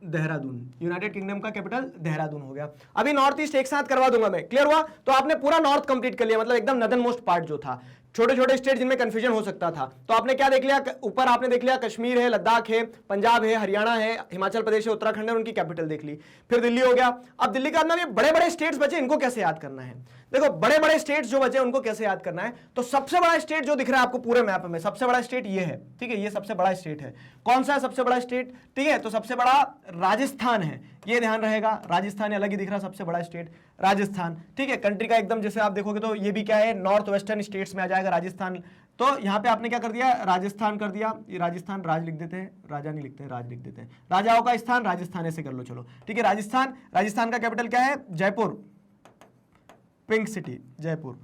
A: देहरादून। यूनाइटेड किंगडम का कैपिटल देहरादून हो गया। अभी नॉर्थ ईस्ट एक साथ करवा दूंगा मैं, क्लियर हुआ? तो आपने पूरा नॉर्थ कंप्लीट कर लिया, मतलब एकदम नदर्न मोस्ट पार्ट जो था। छोटे छोटे स्टेट जिनमें कंफ्यूजन हो सकता था। तो आपने क्या देख लिया, ऊपर आपने देख लिया कश्मीर है, लद्दाख है, पंजाब है, हरियाणा है, हिमाचल प्रदेश है, उत्तराखंड है, उनकी कैपिटल देख ली। फिर दिल्ली हो गया। अब दिल्ली का मतलब ये बड़े बड़े स्टेट्स बचे, इनको कैसे याद करना है। देखो बड़े बड़े स्टेट्स जो बचे उनको कैसे याद करना है, तो सबसे बड़ा स्टेट जो दिख रहा है आपको पूरे मैप में, सबसे बड़ा स्टेट ये है, ठीक है, ये सबसे बड़ा स्टेट है। कौन सा है सबसे बड़ा स्टेट, ठीक है, तो सबसे बड़ा राजस्थान है, ये ध्यान रहेगा, राजस्थान अलग ही दिख रहा सबसे बड़ा स्टेट राजस्थान, ठीक है। कंट्री का एकदम जैसे आप देखोगे तो ये भी क्या है, नॉर्थ वेस्टर्न स्टेट्स में आ जाएगा राजस्थान। तो यहां पे आपने क्या कर दिया, राजस्थान कर दिया, ये राजस्थान, राज लिख देते हैं, राजा नहीं लिखते हैं, राज लिख देते हैं, राजाओं का स्थान राजस्थान, ऐसे कर लो, चलो ठीक है। राजस्थान, राजस्थान का कैपिटल क्या है, Jaipur, pink city Jaipur,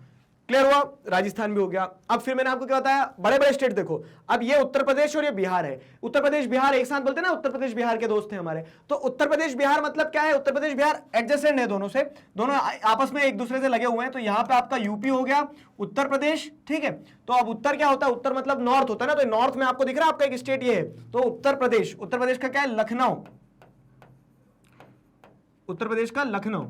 A: clear हुआ, राजस्थान भी हो गया। अब फिर मैंने आपको क्या बताया, बड़े बड़े स्टेट देखो, अब ये उत्तर प्रदेश और ये बिहार है, उत्तर प्रदेश बिहार एक साथ बोलते हैं ना, उत्तर प्रदेश बिहार के दोस्त हैं हमारे, तो उत्तर प्रदेश बिहार मतलब क्या है, उत्तर प्रदेश बिहार एडजेसेंट है दोनों से, दोनों आपस में एक दूसरे से लगे हुए हैं। तो यहां पे आपका यूपी हो गया, उत्तर प्रदेश, ठीक है। तो अब उत्तर क्या होता है, उत्तर मतलब नॉर्थ होता है ना, तो नॉर्थ में आपको दिख रहा है आपका एक स्टेट ये है, तो उत्तर प्रदेश, उत्तर प्रदेश का क्या है, लखनऊ, उत्तर प्रदेश का लखनऊ,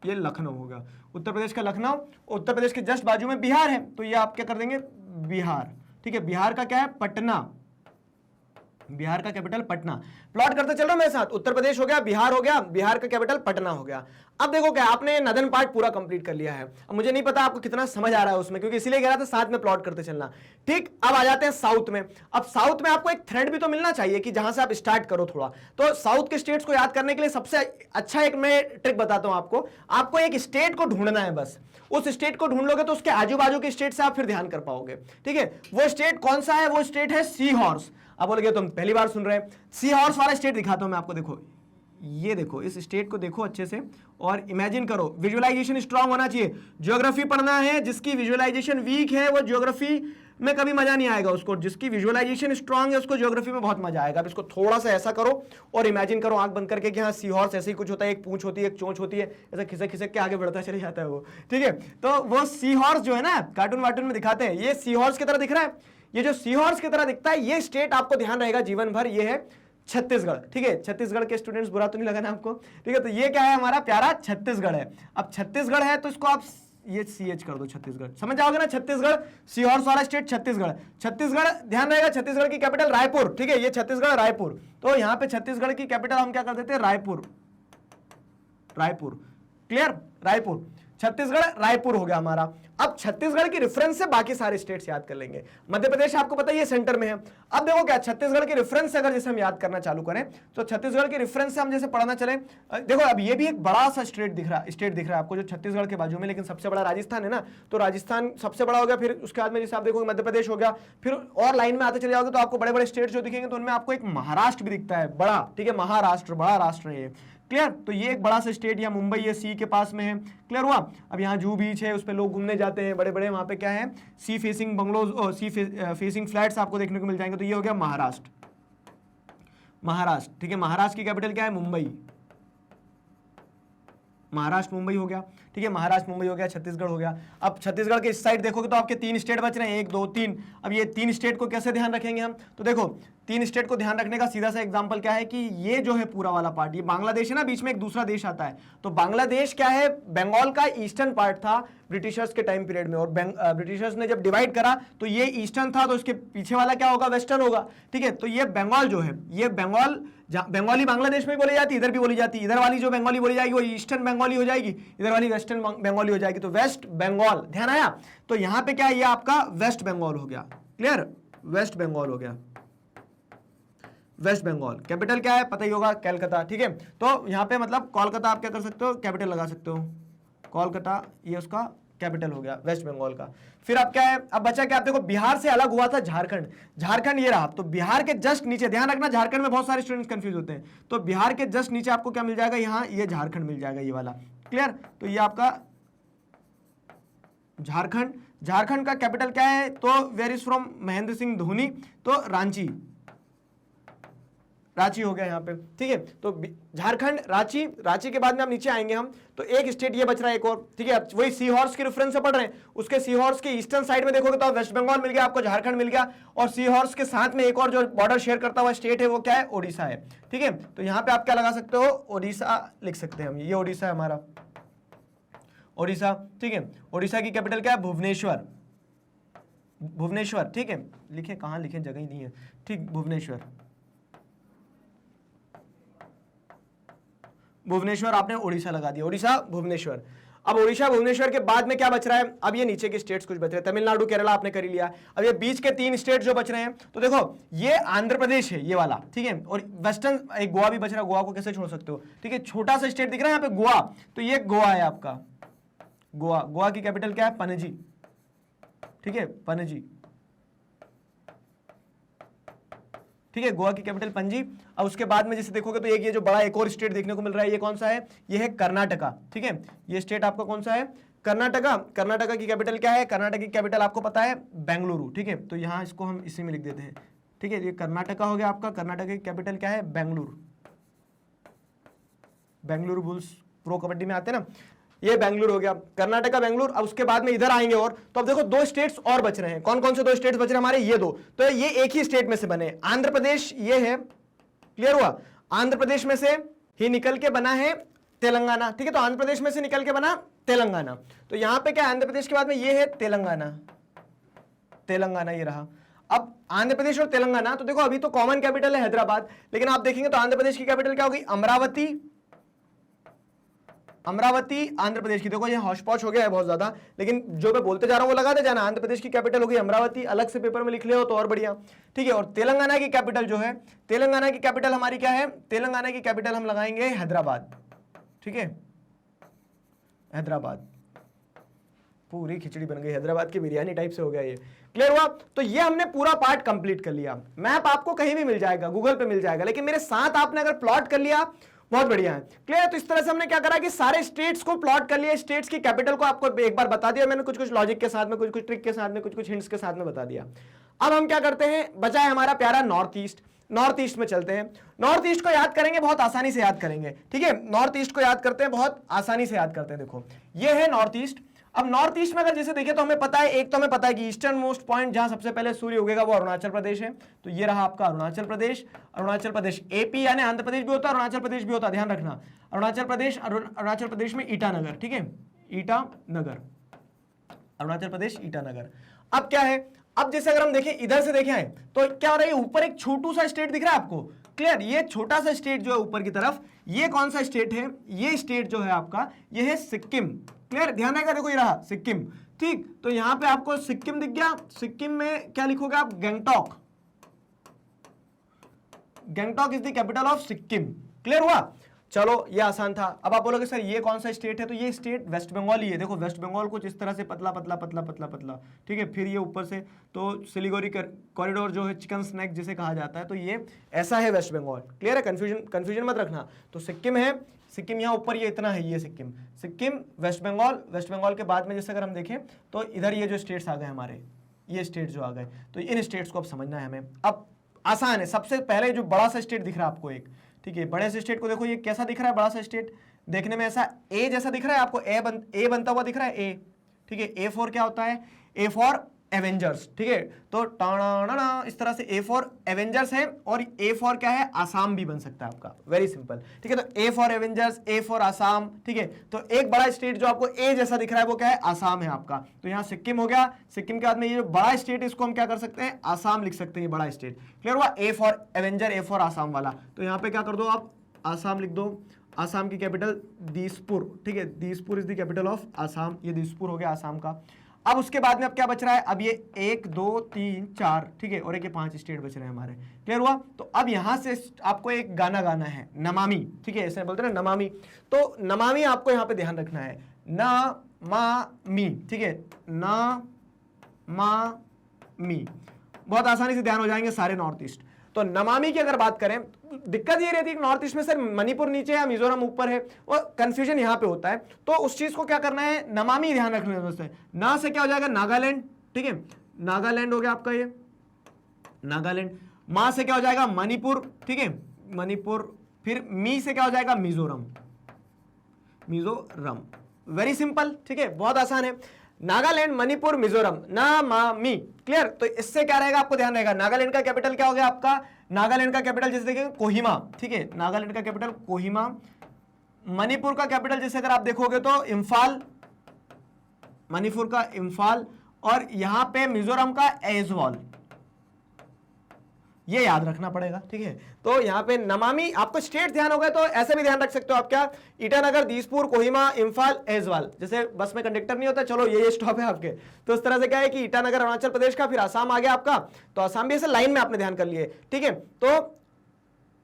A: ये लखनऊ होगा, उत्तर प्रदेश का लखनऊ। उत्तर प्रदेश के जस्ट बाजू में बिहार है, तो ये आप क्या कर देंगे, बिहार, ठीक है। बिहार का क्या है, पटना, बिहार का कैपिटल पटना। प्लॉट करते चल रहा हूं मेरे साथ, उत्तर प्रदेश हो गया, बिहार हो गया, बिहार का कैपिटल पटना हो गया। अब देखो क्या, आपने नदन पार्ट पूरा कंप्लीट कर लिया है। अब मुझे नहीं पता आपको कितना समझ आ रहा है उसमें, क्योंकि इसीलिए कह रहा था साथ में प्लॉट करते चलना, ठीक। अब आ जाते हैं साउथ में। अब साउथ में आपको एक थ्रेड भी तो मिलना चाहिए कि जहां से आप स्टार्ट करो थोड़ा। तो साउथ के स्टेट्स को याद करने के लिए सबसे अच्छा एक मैं ट्रिक बताता हूं आपको एक स्टेट को ढूंढना है बस। उस स्टेट को ढूंढ लोगे तो उसके आजू बाजू के स्टेट से आप फिर ध्यान कर पाओगे, ठीक है। वो स्टेट कौन सा है, वो स्टेट है सी हॉर्स। अब बोलोगे तुम पहली बार सुन रहे हैं, सी हॉर्स वाला स्टेट दिखाता हूं मैं आपको, देखो ये देखो, इस स्टेट को देखो अच्छे से और इमेजिन करो। विजुअलाइजेशन स्ट्रांग होना चाहिए, ज्योग्राफी पढ़ना है, जिसकी विजुअलाइजेशन वीक है वो ज्योग्राफी में कभी मजा नहीं आएगा उसको, जिसकी विजुअलाइजेशन स्ट्रांग है उसको ज्योग्राफी में बहुत मजा आएगा। अब इसको थोड़ा सा ऐसा करो और इमेजिन करो आंख बंद करके कि हाँ सी हॉर्स ऐसे ही कुछ होता है, एक पूंछ होती है, एक चोंच होती है, ऐसा खिसक खिसक के आगे बढ़ता चले जाता है वो, ठीक है। तो वो सी हॉर्स जो है ना कार्टून वार्टून में दिखाते हैं, ये सी हॉर्स की तरह दिख रहा है। ये जो सी हॉर्स की तरह दिखता है, ये स्टेट आपको ध्यान रहेगा जीवन भर, ये है छत्तीसगढ़, ठीक है। छत्तीसगढ़ के स्टूडेंट्स बुरा तो नहीं लगा ना आपको, ठीक है। तो ये क्या है, हमारा प्यारा छत्तीसगढ़ है। अब छत्तीसगढ़ है तो इसको आप ये CH कर दो, छत्तीसगढ़, समझ जाओगे ना। छत्तीसगढ़, सी हॉर्स वाला स्टेट छत्तीसगढ़, छत्तीसगढ़ ध्यान रहेगा, छत्तीसगढ़ की कैपिटल रायपुर, ठीक है। ये छत्तीसगढ़ रायपुर, तो यहां पे छत्तीसगढ़ की कैपिटल हम क्या कर देते हैं, रायपुर, रायपुर, क्लियर, रायपुर, छत्तीसगढ़ रायपुर हो गया हमारा। अब छत्तीसगढ़ की रेफरेंस से बाकी सारे स्टेट्स याद कर लेंगे। मध्य प्रदेश आपको पता है ये सेंटर में है। अब देखो क्या, छत्तीसगढ़ की रेफरेंस से अगर जैसे हम याद करना चालू करें तो छत्तीसगढ़ की रेफरेंस से हम जैसे पढ़ना चले, देखो अब ये भी एक बड़ा सा स्टेट दिख रहा है आपको जो छत्तीसगढ़ के बाजू में, लेकिन सबसे बड़ा राजस्थान है ना, तो राजस्थान सबसे बड़ा हो गया। फिर उसके बाद में जैसे आप देखोगे मध्य प्रदेश हो गया, फिर और लाइन में आते चले जाओगे तो आपको बड़े बड़े स्टेट जो दिखेंगे तो उनमें आपको एक महाराष्ट्र भी दिखता है बड़ा, ठीक है, महाराष्ट्र, बड़ा राष्ट्र है ये, क्लियर। तो ये एक बड़ा सा स्टेट, या मुंबई ये सी के पास में है, क्लियर हुआ। अब यहाँ जूहू बीच है, उस पर लोग घूमने जाते हैं बड़े बड़े, वहां पे क्या है, sea facing bungalows, sea facing flats आपको देखने को मिल जाएंगे। तो ये हो गया महाराष्ट्र, महाराष्ट्र, ठीक है। महाराष्ट्र की कैपिटल क्या है, मुंबई, महाराष्ट्र मुंबई हो गया, ठीक है। महाराष्ट्र मुंबई हो गया, छत्तीसगढ़ हो गया। अब छत्तीसगढ़ के इस साइड देखोगे तो आपके 3 स्टेट बच रहे हैं, 1 2 3। अब ये 3 स्टेट को कैसे ध्यान रखेंगे हम, तो देखो 3 स्टेट को ध्यान रखने का सीधा सा एग्जांपल क्या है कि ये जो है पूरा वाला पार्ट, ये बांग्लादेश है ना, बीच में एक दूसरा देश आता है। तो बांग्लादेश क्या है, बंगाल का ईस्टर्न पार्ट था ब्रिटिशर्स के टाइम पीरियड में, और ब्रिटिशर्स ने जब डिवाइड करा तो ये ईस्टर्न था, तो इसके पीछे वाला क्या होगा, वेस्टर्न होगा, ठीक है। तो ये बंगाल जो है, ये बंगाल, बंगाली बांग्लादेश में बोली जाती है, इधर भी बोली जाती है। इधर वाली जो बंगाली बोली जाएगी वो ईस्टर्न बंगाली हो जाएगी, इधर वाली वेस्टर्न बंगाली हो जाएगी। तो वेस्ट बंगाल, ध्यान आया। तो यहां पे क्या है, ये आपका वेस्ट बंगाल हो गया, क्लियर, वेस्ट बंगाल हो गया, वेस्ट बंगाल। कैपिटल क्या है पता ही होगा, कलकत्ता, ठीक है। तो यहां पे मतलब कोलकाता आप क्या कर सकते हो, कैपिटल लगा सकते हो, कोलकाता, ये उसका कैपिटल हो गया वेस्ट बंगाल का। फिर अब क्या है, अब बचा क्या, आप देखो बिहार से अलग हुआ था झारखंड, झारखंड ये रहा। तो बिहार के जस्ट नीचे, ध्यान रखना झारखंड में बहुत सारे स्टूडेंट्स कंफ्यूज होते हैं, तो बिहार के जस्ट नीचे आपको क्या मिल जाएगा, यहाँ ये झारखंड मिल जाएगा, ये वाला, क्लियर। तो ये आपका झारखंड, झारखंड का कैपिटल क्या है, तो where is from Mahendra Singh Dhoni, तो रांची, रांची हो गया यहाँ पे, ठीक है। तो झारखंड, रांची, रांची के बाद में आप नीचे आएंगे हम, तो एक स्टेट ये बच रहा है एक और, ठीक है। वही सी हॉर्स के रेफरेंस से पढ़ रहे हैं, उसके सी हॉर्स के ईस्टर्न साइड में देखोगे तो वेस्ट बंगाल मिल गया आपको, झारखंड मिल गया, और सी हॉर्स के साथ में एक और जो बॉर्डर शेयर करता हुआ स्टेट है वो क्या है, ओडिशा है, ठीक है। तो यहाँ पे आप क्या लगा सकते हो, ओडिशा लिख सकते हैं हम, ये ओडिशा है हमारा, ओडिशा, ठीक है। ओडिशा की कैपिटल क्या है? भुवनेश्वर, भुवनेश्वर, ठीक है। लिखे कहाँ लिखे, जगह ही नहीं है, ठीक, भुवनेश्वर, भुवनेश्वर आपने ओडिशा लगा दिया, ओडिशा भुवनेश्वर। अब ओडिशा भुवनेश्वर के बाद में क्या बच रहा है? अब ये नीचे के स्टेट्स कुछ बच रहे हैं, तमिलनाडु केरला आपने कर ही लिया। अब ये बीच के 3 स्टेट जो बच रहे हैं, तो देखो ये आंध्र प्रदेश है, ये वाला, ठीक है, और वेस्टर्न एक गोवा भी बच रहा है, गोवा को कैसे छोड़ सकते हो, ठीक है। छोटा सा स्टेट दिख रहा है यहाँ पे गोवा, तो ये गोवा है आपका, गोवा। गोवा की कैपिटल क्या है? पणजी, ठीक है, पणजी, ठीक है, गोवा की कैपिटल पणजी। अब उसके बाद में जैसे देखोगे तो ये जो बड़ा एक और स्टेट देखने को मिल रहा है, ये कौन सा है? ये है कर्नाटका, ठीक है। ये स्टेट आपका कौन सा है? कर्नाटका। कर्नाटका की कैपिटल क्या है? कर्नाटक की कैपिटल आपको पता है बेंगलुरु, ठीक है। तो यहाँ इसको हम इसी में लिख देते हैं, ठीक है। ये कर्नाटका हो गया आपका। कर्नाटक की कैपिटल क्या है? बेंगलुरु। बेंगलुरु बुल्स प्रो कबड्डी में आते हैं ना, ये बेंगलुरु हो गया, कर्नाटका बेंगलुरु। अब उसके बाद में इधर आएंगे और तो अब देखो 2 स्टेट्स और बच रहे हैं। कौन कौन से 2 स्टेट्स बच रहे हैं हमारे? ये 2, तो ये एक ही स्टेट में से बने। आंध्र प्रदेश ये है, क्लियर हुआ? आंध्र प्रदेश में से ही निकल के बना है तेलंगाना, ठीक है। तो आंध्र प्रदेश में से निकल के बना तेलंगाना। तो यहां पे क्या, आंध्र प्रदेश के बाद में ये है तेलंगाना, तेलंगाना ये रहा। अब आंध्र प्रदेश और तेलंगाना, तो देखो अभी तो कॉमन कैपिटल है हैदराबाद, लेकिन आप देखेंगे तो आंध्र प्रदेश की कैपिटल क्या होगी? अमरावती। अमरावती आंध्र प्रदेश की, देखो ये हौश पौश हो गया है बहुत ज्यादा, लेकिन जो मैं बोलते जा रहा हूं वो लगाते जाना। आंध्र प्रदेश की कैपिटल होगी अमरावती, अलग से पेपर में लिख ले हो तो और बढ़िया, ठीक है। और तेलंगाना की कैपिटल जो है, तेलंगाना की कैपिटल हमारी क्या है? तेलंगाना की कैपिटल हम लगाएंगे हैदराबाद, ठीक है, हैदराबाद। पूरी खिचड़ी बन गई, हैदराबाद की बिरयानी टाइप से हो गया ये, क्लियर हुआ? तो ये हमने पूरा पार्ट कंप्लीट कर लिया। मैप आपको कहीं भी मिल जाएगा, गूगल पे मिल जाएगा, लेकिन मेरे साथ आपने अगर प्लॉट कर लिया बहुत बढ़िया है, क्लियर है? तो इस तरह से हमने क्या करा कि सारे स्टेट्स को प्लॉट कर लिया, स्टेट्स की कैपिटल को आपको एक बार बता दिया मैंने, कुछ कुछ लॉजिक के साथ में, कुछ कुछ ट्रिक के साथ में, कुछ कुछ हिंट्स के साथ में बता दिया। अब हम क्या करते हैं, बचा है हमारा प्यारा नॉर्थ ईस्ट। नॉर्थ ईस्ट में चलते हैं। नॉर्थ ईस्ट को याद करेंगे, बहुत आसानी से याद करेंगे, ठीक है। नॉर्थ ईस्ट को याद करते हैं, बहुत आसानी से याद करते हैं। देखो ये है नॉर्थ ईस्ट। अब नॉर्थ ईस्ट में अगर जैसे देखें तो हमें पता है, एक तो हमें पता है कि ईस्टर्न मोस्ट पॉइंट जहां सबसे पहले सूर्य उगेगा वो अरुणाचल प्रदेश है, तो ये रहा आपका अरुणाचल प्रदेश। अरुणाचल प्रदेश एपी यानी आंध्र प्रदेश भी होता है, अरुणाचल प्रदेश भी होता है, ध्यान रखना। अरुणाचल प्रदेश, अरुणाचल प्रदेश में ईटानगर, ठीक है, ईटानगर, अरुणाचल प्रदेश ईटानगर। अब क्या है, अब जैसे अगर हम देखें इधर से देखें तो क्या हो रहा है, ऊपर एक छोटू सा स्टेट दिख रहा है आपको, क्लियर? ये छोटा सा स्टेट जो है ऊपर की तरफ, ये कौन सा स्टेट है? ये स्टेट जो है आपका, ये है सिक्किम, क्लियर? ध्यान रहेगा, देखो ये रहा सिक्किम, ठीक। तो यहां पे आपको सिक्किम दिख गया। सिक्किम में क्या लिखोगे आप? Gangtok. Gangtok is the capital of Sikkim, clear हुआ? चलो ये आसान था। अब आप बोलोगे सर ये कौन सा स्टेट है? तो ये स्टेट वेस्ट बंगाल ही है। देखो वेस्ट बंगाल कुछ इस तरह से पतला पतला पतला पतला पतला, ठीक है। फिर ये ऊपर से तो सिलीगुड़ी कॉरिडोर जो है, चिकन स्नैक जिसे कहा जाता है, तो ये ऐसा है वेस्ट बंगाल, क्लियर है? कंफ्यूजन मत रखना। तो सिक्किम है, सिक्किम यहाँ ऊपर ये इतना है, ये सिक्किम, सिक्किम वेस्ट बंगाल। वेस्ट बंगाल के बाद में जैसे अगर हम देखें तो इधर ये जो स्टेट्स आ गए हमारे, ये स्टेट जो आ गए, तो इन स्टेट्स को अब समझना है हमें। अब आसान है, सबसे पहले जो बड़ा सा स्टेट दिख रहा है आपको एक, ठीक है, बड़े से स्टेट को देखो, ये कैसा दिख रहा है? बड़ा सा स्टेट देखने में ऐसा ए जैसा दिख रहा है आपको, ए बनता हुआ दिख रहा है, ए, ठीक है। ए फॉर क्या होता है? ए फॉर एवेंजर्स, ठीक है। तो टाणा इस तरह से ए फॉर एवेंजर्स है, और ए फॉर क्या है? आसाम भी बन सकता है आपका, वेरी सिंपल, ठीक है। तो A for Avengers, A for Assam, ठीक है। तो एक बड़ा स्टेट जो आपको ए जैसा दिख रहा है वो क्या है? आसाम है आपका। तो यहाँ सिक्किम हो गया। सिक्किम के बाद में ये जो बड़ा स्टेट है इसको हम क्या कर सकते हैं? आसाम लिख सकते हैं, ये बड़ा स्टेट, क्लियर हुआ? A for Avenger, A for Assam वाला। तो यहाँ पे क्या कर दो आप? आसाम लिख दो। आसाम की कैपिटल दिसपुर, ठीक है, Dispur is the capital of Assam. ये दिसपुर हो गया आसाम का। अब उसके बाद में अब क्या बच रहा है? अब ये 1 2 3 4, ठीक है, और एक 5 स्टेट बच रहे हैं हमारे, क्लियर हुआ? तो अब यहां से आपको एक गाना गाना है, नमामि, ठीक है, ऐसे बोलते हैं ना नमामि। तो नमामि आपको यहां पे ध्यान रखना है, न मा मी, ठीक है, न मा मी। बहुत आसानी से ध्यान हो जाएंगे सारे नॉर्थ ईस्ट। तो नमामि की अगर बात करें, दिक्कत ये रहती है कि नॉर्थ ईस्ट में सर मणिपुर नीचे है, मिजोरम ऊपर है, और कंफ्यूजन यहां पे होता है। तो उस चीज को क्या करना है? नमामि ध्यान रखना है। ना से क्या हो जाएगा? नागालैंड, ठीक है, नागालैंड हो गया आपका ये नागालैंड। मा से क्या हो जाएगा? मणिपुर, ठीक है, मणिपुर। फिर मी से क्या हो जाएगा? मिजोरम, मिजोरम। वेरी सिंपल, ठीक है, बहुत आसान है। नागालैंड, मणिपुर, मिजोरम, ना मा मी, क्लियर? तो इससे क्या रहेगा आपको ध्यान रहेगा? नागालैंड का कैपिटल क्या हो गया आपका? नागालैंड का कैपिटल जैसे देखेंगे कोहिमा, ठीक है, नागालैंड का कैपिटल कोहिमा। मणिपुर का कैपिटल जैसे अगर आप देखोगे तो इम्फाल, मणिपुर का इम्फाल, और यहां पे मिजोरम का ऐज्वाल, ये याद रखना पड़ेगा, ठीक है। तो यहाँ पे नमामि, आपको स्टेट ध्यान हो गए तो ऐसे भी ध्यान रख सकते हो आप, क्या, ईटानगर, दिसपुर, कोहिमा, इम्फाल, ऐज्वाल। जैसे बस में कंडक्टर नहीं होता, चलो ये स्टॉप है आपके, तो इस तरह से क्या है कि ईटानगर अरुणाचल प्रदेश का, फिर आसाम आ गया आपका, तो आसाम भी ऐसे लाइन में आपने ध्यान कर लिए, ठीक है। तो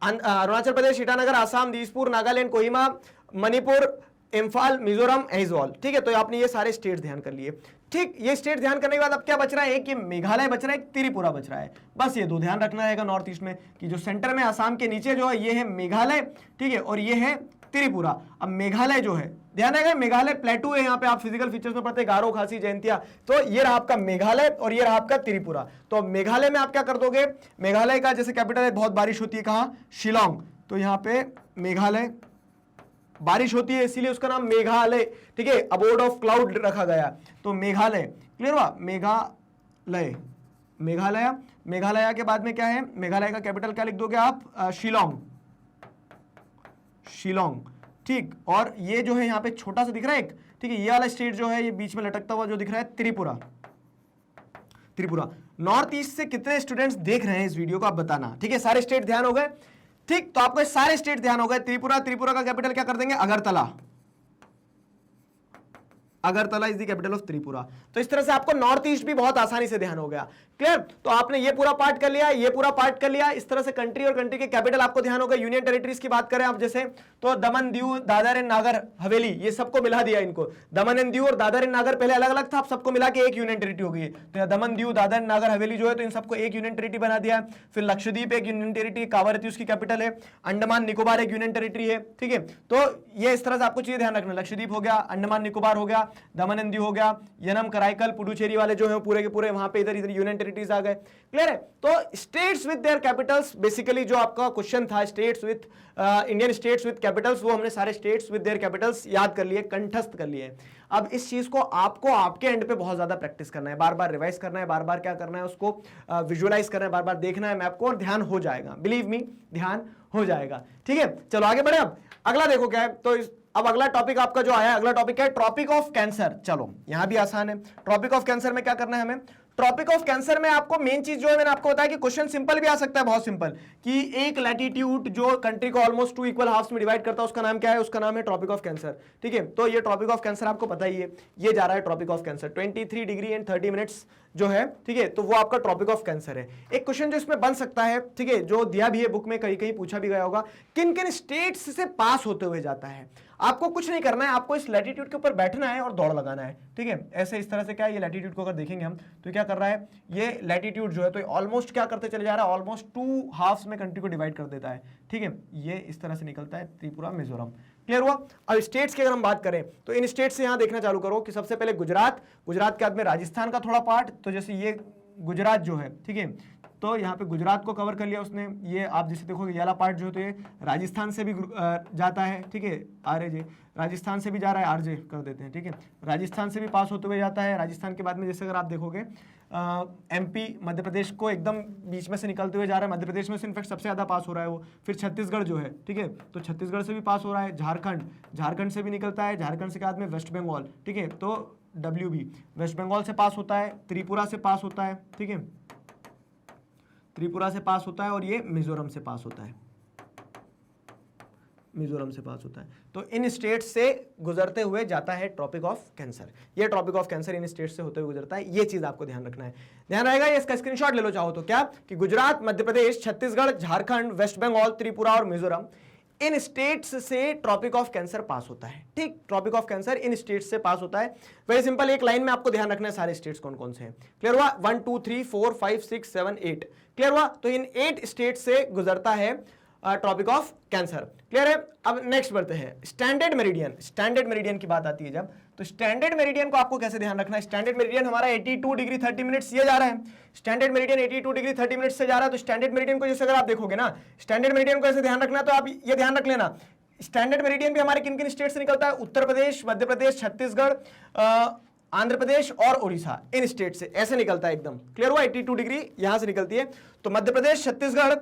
A: अरुणाचल प्रदेश, ईटानगर, आसाम, दिसपुर, नागालैंड, कोहिमा, मणिपुर, इम्फाल, मिजोरम, ऐज्वाल, ठीक है। तो आपने ये सारे स्टेट ध्यान कर लिए, ठीक। ये स्टेट ध्यान करने के बाद अब क्या बच रहा है, एक ये मेघालय बच रहा है, एक त्रिपुरा बच रहा है। बस ये दो ध्यान रखना है नॉर्थ ईस्ट में, कि जो सेंटर में आसाम के नीचे जो है ये है मेघालय, ठीक है, और ये है त्रिपुरा। अब मेघालय जो है, ध्यान रखना, मेघालय प्लेटू है, यहाँ पे आप फिजिकल फीचर्स में पढ़ते हैं, गारो, खासी, जयंतिया, तो ये रहा आपका मेघालय और ये रहा आपका त्रिपुरा। तो मेघालय में आप क्या कर दोगे, मेघालय का जैसे कैपिटल है, बहुत बारिश होती है कहाँ, शिलोंग, तो यहाँ पे मेघालय बारिश होती है, इसीलिए उसका नाम मेघालय, ठीक है, अबोर्ड ऑफ क्लाउड रखा गया। तो मेघालय, क्लियर हुआ, मेघालय, मेघालय, मेघालय के बाद में क्या है, मेघालय का कैपिटल क्या लिख दोगे आप, शिलोंग, शिलोंग, ठीक। और ये जो है यहाँ पे छोटा सा दिख रहा है एक, ठीक है, ये वाला स्टेट जो है, ये बीच में लटकता हुआ जो दिख रहा है, त्रिपुरा, त्रिपुरा। नॉर्थ ईस्ट से कितने स्टूडेंट्स देख रहे हैं इस वीडियो को आप बताना, ठीक है। सारे स्टेट ध्यान हो गए, ठीक। तो आपको सारे स्टेट ध्यान हो गए। त्रिपुरा, त्रिपुरा का कैपिटल क्या कर देंगे, Agartala, Agartala is the capital of Tripura. तो इस तरह से आपको नॉर्थ ईस्ट भी बहुत आसानी से ध्यान हो गया, क्लियर। तो आपने ये पूरा पार्ट कर लिया, ये पूरा पार्ट कर लिया, इस तरह से कंट्री और कंट्री के कैपिटल आपको ध्यान हो गए। यूनियन टेरिटरीज की बात करें आप जैसे, तो दमन, दीव, दादर एंड नागर हवेली, ये सबको मिला दिया इनको। दमन एंड दीव और दादर एंड नागर पहले अलग अलग था, अब सबको मिला के एक यूनियन टेरिटरी हो गई। तो दमन, दीव, दादर एंड नागर हवेली जो है, तो इन सबको एक यूनियन टेरिटरी बना दिया। फिर लक्षद्वीप एक यूनियन टेरिटरी, कावरती उसकी कैपिटल है। अंडमान निकोबार एक यूनियन टेरिटरी है, ठीक है। तो ये इस तरह से आपको चीजें ध्यान रखना, लक्षद्वीप हो गया, अंडमान निकोबार हो गया, दमन एंड दीव हो गया, यनम, कराईकल, पुडुचेरी वाले जो है पूरे के पूरे वहां पे इधर इधर यूनियन टेरिटरीज आ गए, क्लियर है। तो states with their Capitals, basically जो आपका क्वेश्चन था, states with Indian states with Capitals, वो हमने सारे स्टेट्स विद देयर कैपिटल्स याद कर लिए, कंठस्थ कर लिए। अब इस चीज को आपको आपके एंड पे बहुत ज्यादा प्रैक्टिस करना है, बार बार रिवाइज करना है, बार बार क्या करना है, उसको विजुअलाइज करना है, बार बार देखना है मैप को, और ध्यान हो जाएगा, बिलीव मी, ध्यान हो जाएगा, ठीक है। चलो आगे बढ़े। अब अगला देखो क्या है, तो अब अगला टॉपिक आपका जो आया, अगला टॉपिक है ट्रॉपिक ऑफ कैंसर। चलो यहां भी आसान है। ट्रॉपिक ऑफ कैंसर में क्या करना है हमें, ट्रॉपिक ऑफ कैंसर में आपको मेन चीज जो है, मैंने आपको बताया कि क्वेश्चन सिंपल भी आ सकता है, बहुत सिंपल, कि एक लैटिट्यूड जो कंट्री को ऑलमोस्ट 2 इक्वल हाफ्स में डिवाइड करता है, उसका नाम क्या है, उसका नाम है ट्रॉपिक ऑफ कैंसर, ठीक है। तो ये ट्रॉपिक ऑफ कैंसर आपको पता ही है, ये जा रहा है tropic of Cancer, 23 degree and 30 minutes जो है, ठीक है। तो वो आपका ट्रॉपिक ऑफ कैंसर है। एक क्वेश्चन जो इसमें बन सकता है, ठीक है, जो दिया भी है बुक में, कहीं कहीं पूछा भी गया होगा, किन किन स्टेट्स से पास होते हुए जाता है। आपको कुछ नहीं करना है, आपको इस लैटिट्यूड के ऊपर बैठना है और दौड़ लगाना है, ठीक है। ऐसे इस तरह से क्या है, ये लैटिट्यूड को अगर देखेंगे हम, तो क्या कर रहा है, ये लैटिट्यूड जो है, तो ऑलमोस्ट क्या करते चले जा रहा है, ऑलमोस्ट 2 हाफ्स में कंट्री को डिवाइड कर देता है, ठीक है। ये इस तरह से निकलता है, त्रिपुरा, मिजोरम, क्लियर हुआ। अब स्टेट्स की अगर हम बात करें, तो इन स्टेट्स से यहां देखना चालू करो कि सबसे पहले गुजरात, गुजरात के बाद में राजस्थान का थोड़ा पार्ट, तो जैसे ये गुजरात जो है, ठीक है, तो यहाँ पे गुजरात को कवर कर लिया उसने। ये आप जैसे देखोगे, ये वाला पार्ट जो है, तो ये राजस्थान से भी जाता है, ठीक है, आरजे राजस्थान से भी जा रहा है, आरजे कर देते हैं, ठीक है, राजस्थान से भी पास होते हुए जाता है। राजस्थान के बाद में जैसे अगर आप देखोगे, एमपी, मध्य प्रदेश को एकदम बीच में से निकलते हुए जा रहा है, मध्य प्रदेश में से इनफैक्ट सबसे ज़्यादा पास हो रहा है वो। फिर छत्तीसगढ़ जो है, ठीक है, तो छत्तीसगढ़ से भी पास हो रहा है। झारखंड, झारखंड से भी निकलता है, झारखंड से बाद में वेस्ट बंगाल, ठीक है, तो WB वेस्ट बंगाल से पास होता है, त्रिपुरा से पास होता है, ठीक है, त्रिपुरा से पास होता है, और ये मिजोरम से पास होता है, मिजोरम से पास होता है। तो इन स्टेट से गुजरते हुए जाता है ट्रॉपिक ऑफ कैंसर। ये ट्रॉपिक ऑफ कैंसर इन स्टेट से होते हुए गुजरता है, ये चीज आपको ध्यान रखना है। ध्यान रहेगा, ये इसका स्क्रीनशॉट ले लो चाहो तो, क्या कि गुजरात, मध्य प्रदेश, छत्तीसगढ़, झारखंड, वेस्ट बंगाल, त्रिपुरा और मिजोरम, इन स्टेट्स से ट्रॉपिक ऑफ कैंसर पास होता है, ठीक। ट्रॉपिक ऑफ कैंसर इन स्टेट्स से पास होता है। वेरी सिंपल, एक लाइन में आपको ध्यान रखना है सारे स्टेट्स कौन कौन से हैं, क्लियर हुआ। 1 2 3 4 5 6 7 8, क्लियर हुआ। तो इन 8 स्टेट से गुजरता है ट्रॉपिक ऑफ कैंसर, क्लियर है। अब नेक्स्ट बढ़ते हैं, स्टैंडर्ड मेरिडियन। स्टैंडर्ड मेरिडियन की बात आती है जब, तो स्टैंडर्ड मेरिडियन को आपको कैसे ध्यान रखना है। स्टैंडर्ड मेरिडियन हमारा 82 डिग्री 30 मिनट्स ये जा रहा है, स्टैंडर्ड मेरिडियन 82 डिग्री 30 मिनट्स से जा रहा है। तो स्टैंडर्ड मेरिडियन को जैसे अगर आप देखोगे ना, स्टैंडर्ड मेरिडियन को ऐसे ध्यान रखना, तो आप ये ध्यान रख लेना, स्टैंडर्ड मेरिडियन भी हमारे किन किन स्टेट से निकलता है, उत्तर प्रदेश, मध्य प्रदेश, छत्तीसगढ़, आंध्र प्रदेश और उड़ीसा, इन स्टेट से ऐसे निकलता है एकदम, क्लियर हुआ। 82 डिग्री यहां से निकलती है। तो मध्य प्रदेश, छत्तीसगढ़,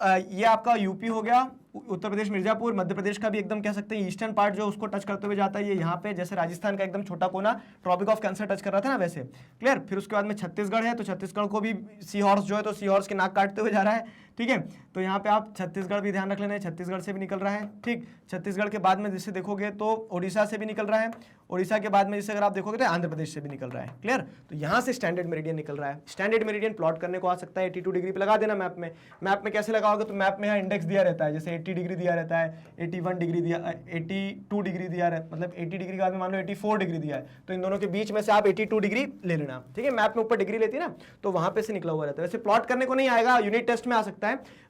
A: ये आपका यूपी हो गया, उत्तर प्रदेश मिर्जापुर, मध्य प्रदेश का भी एकदम कह सकते हैं ईस्टर्न पार्ट जो उसको टच करते हुए जाता है ये यहाँ पे, जैसे राजस्थान का एकदम छोटा कोना ट्रॉपिक ऑफ कैंसर टच कर रहा था ना वैसे, क्लियर। फिर उसके बाद में छत्तीसगढ़ है, तो छत्तीसगढ़ को भी सी हॉर्स जो है तो सी हॉर्स की नाक काटते हुए जा रहा है, ठीक है। तो यहाँ पे आप छत्तीसगढ़ भी ध्यान रख लेना है, छत्तीसगढ़ से भी निकल रहा है, ठीक। छत्तीसगढ़ के बाद में जैसे देखोगे तो ओडिशा से भी निकल रहा है, ओडिशा के बाद में जैसे अगर आप देखोगे तो आंध्र प्रदेश से भी निकल रहा है, क्लियर। तो यहाँ से स्टैंडर्ड मेरिडियन निकल रहा है। स्टैंडर्ड मेरिडियन प्लॉट करने को आ सकता है 82 डिग्री पे लगा देना मैप में। मैप में कैसे लगाओगे, तो मैप में यहाँ इंडेक्स दिया रहता है, जैसे 80 डिग्री दिया रहता है, 81 डिग्री दिया, 82 डिग्री दिया है, मतलब 80 डिग्री के बाद में मान लो 84 डिग्री दिया है, तो इन दोनों के बीच में से आप 82 डिग्री ले लेना, ठीक है। मैप में ऊपर डिग्री लेती है ना, तो वहां पे से निकला हुआ रहता है। वैसे प्लॉट करने को नहीं आएगा, यूनिट टेस्ट में आ सकता है।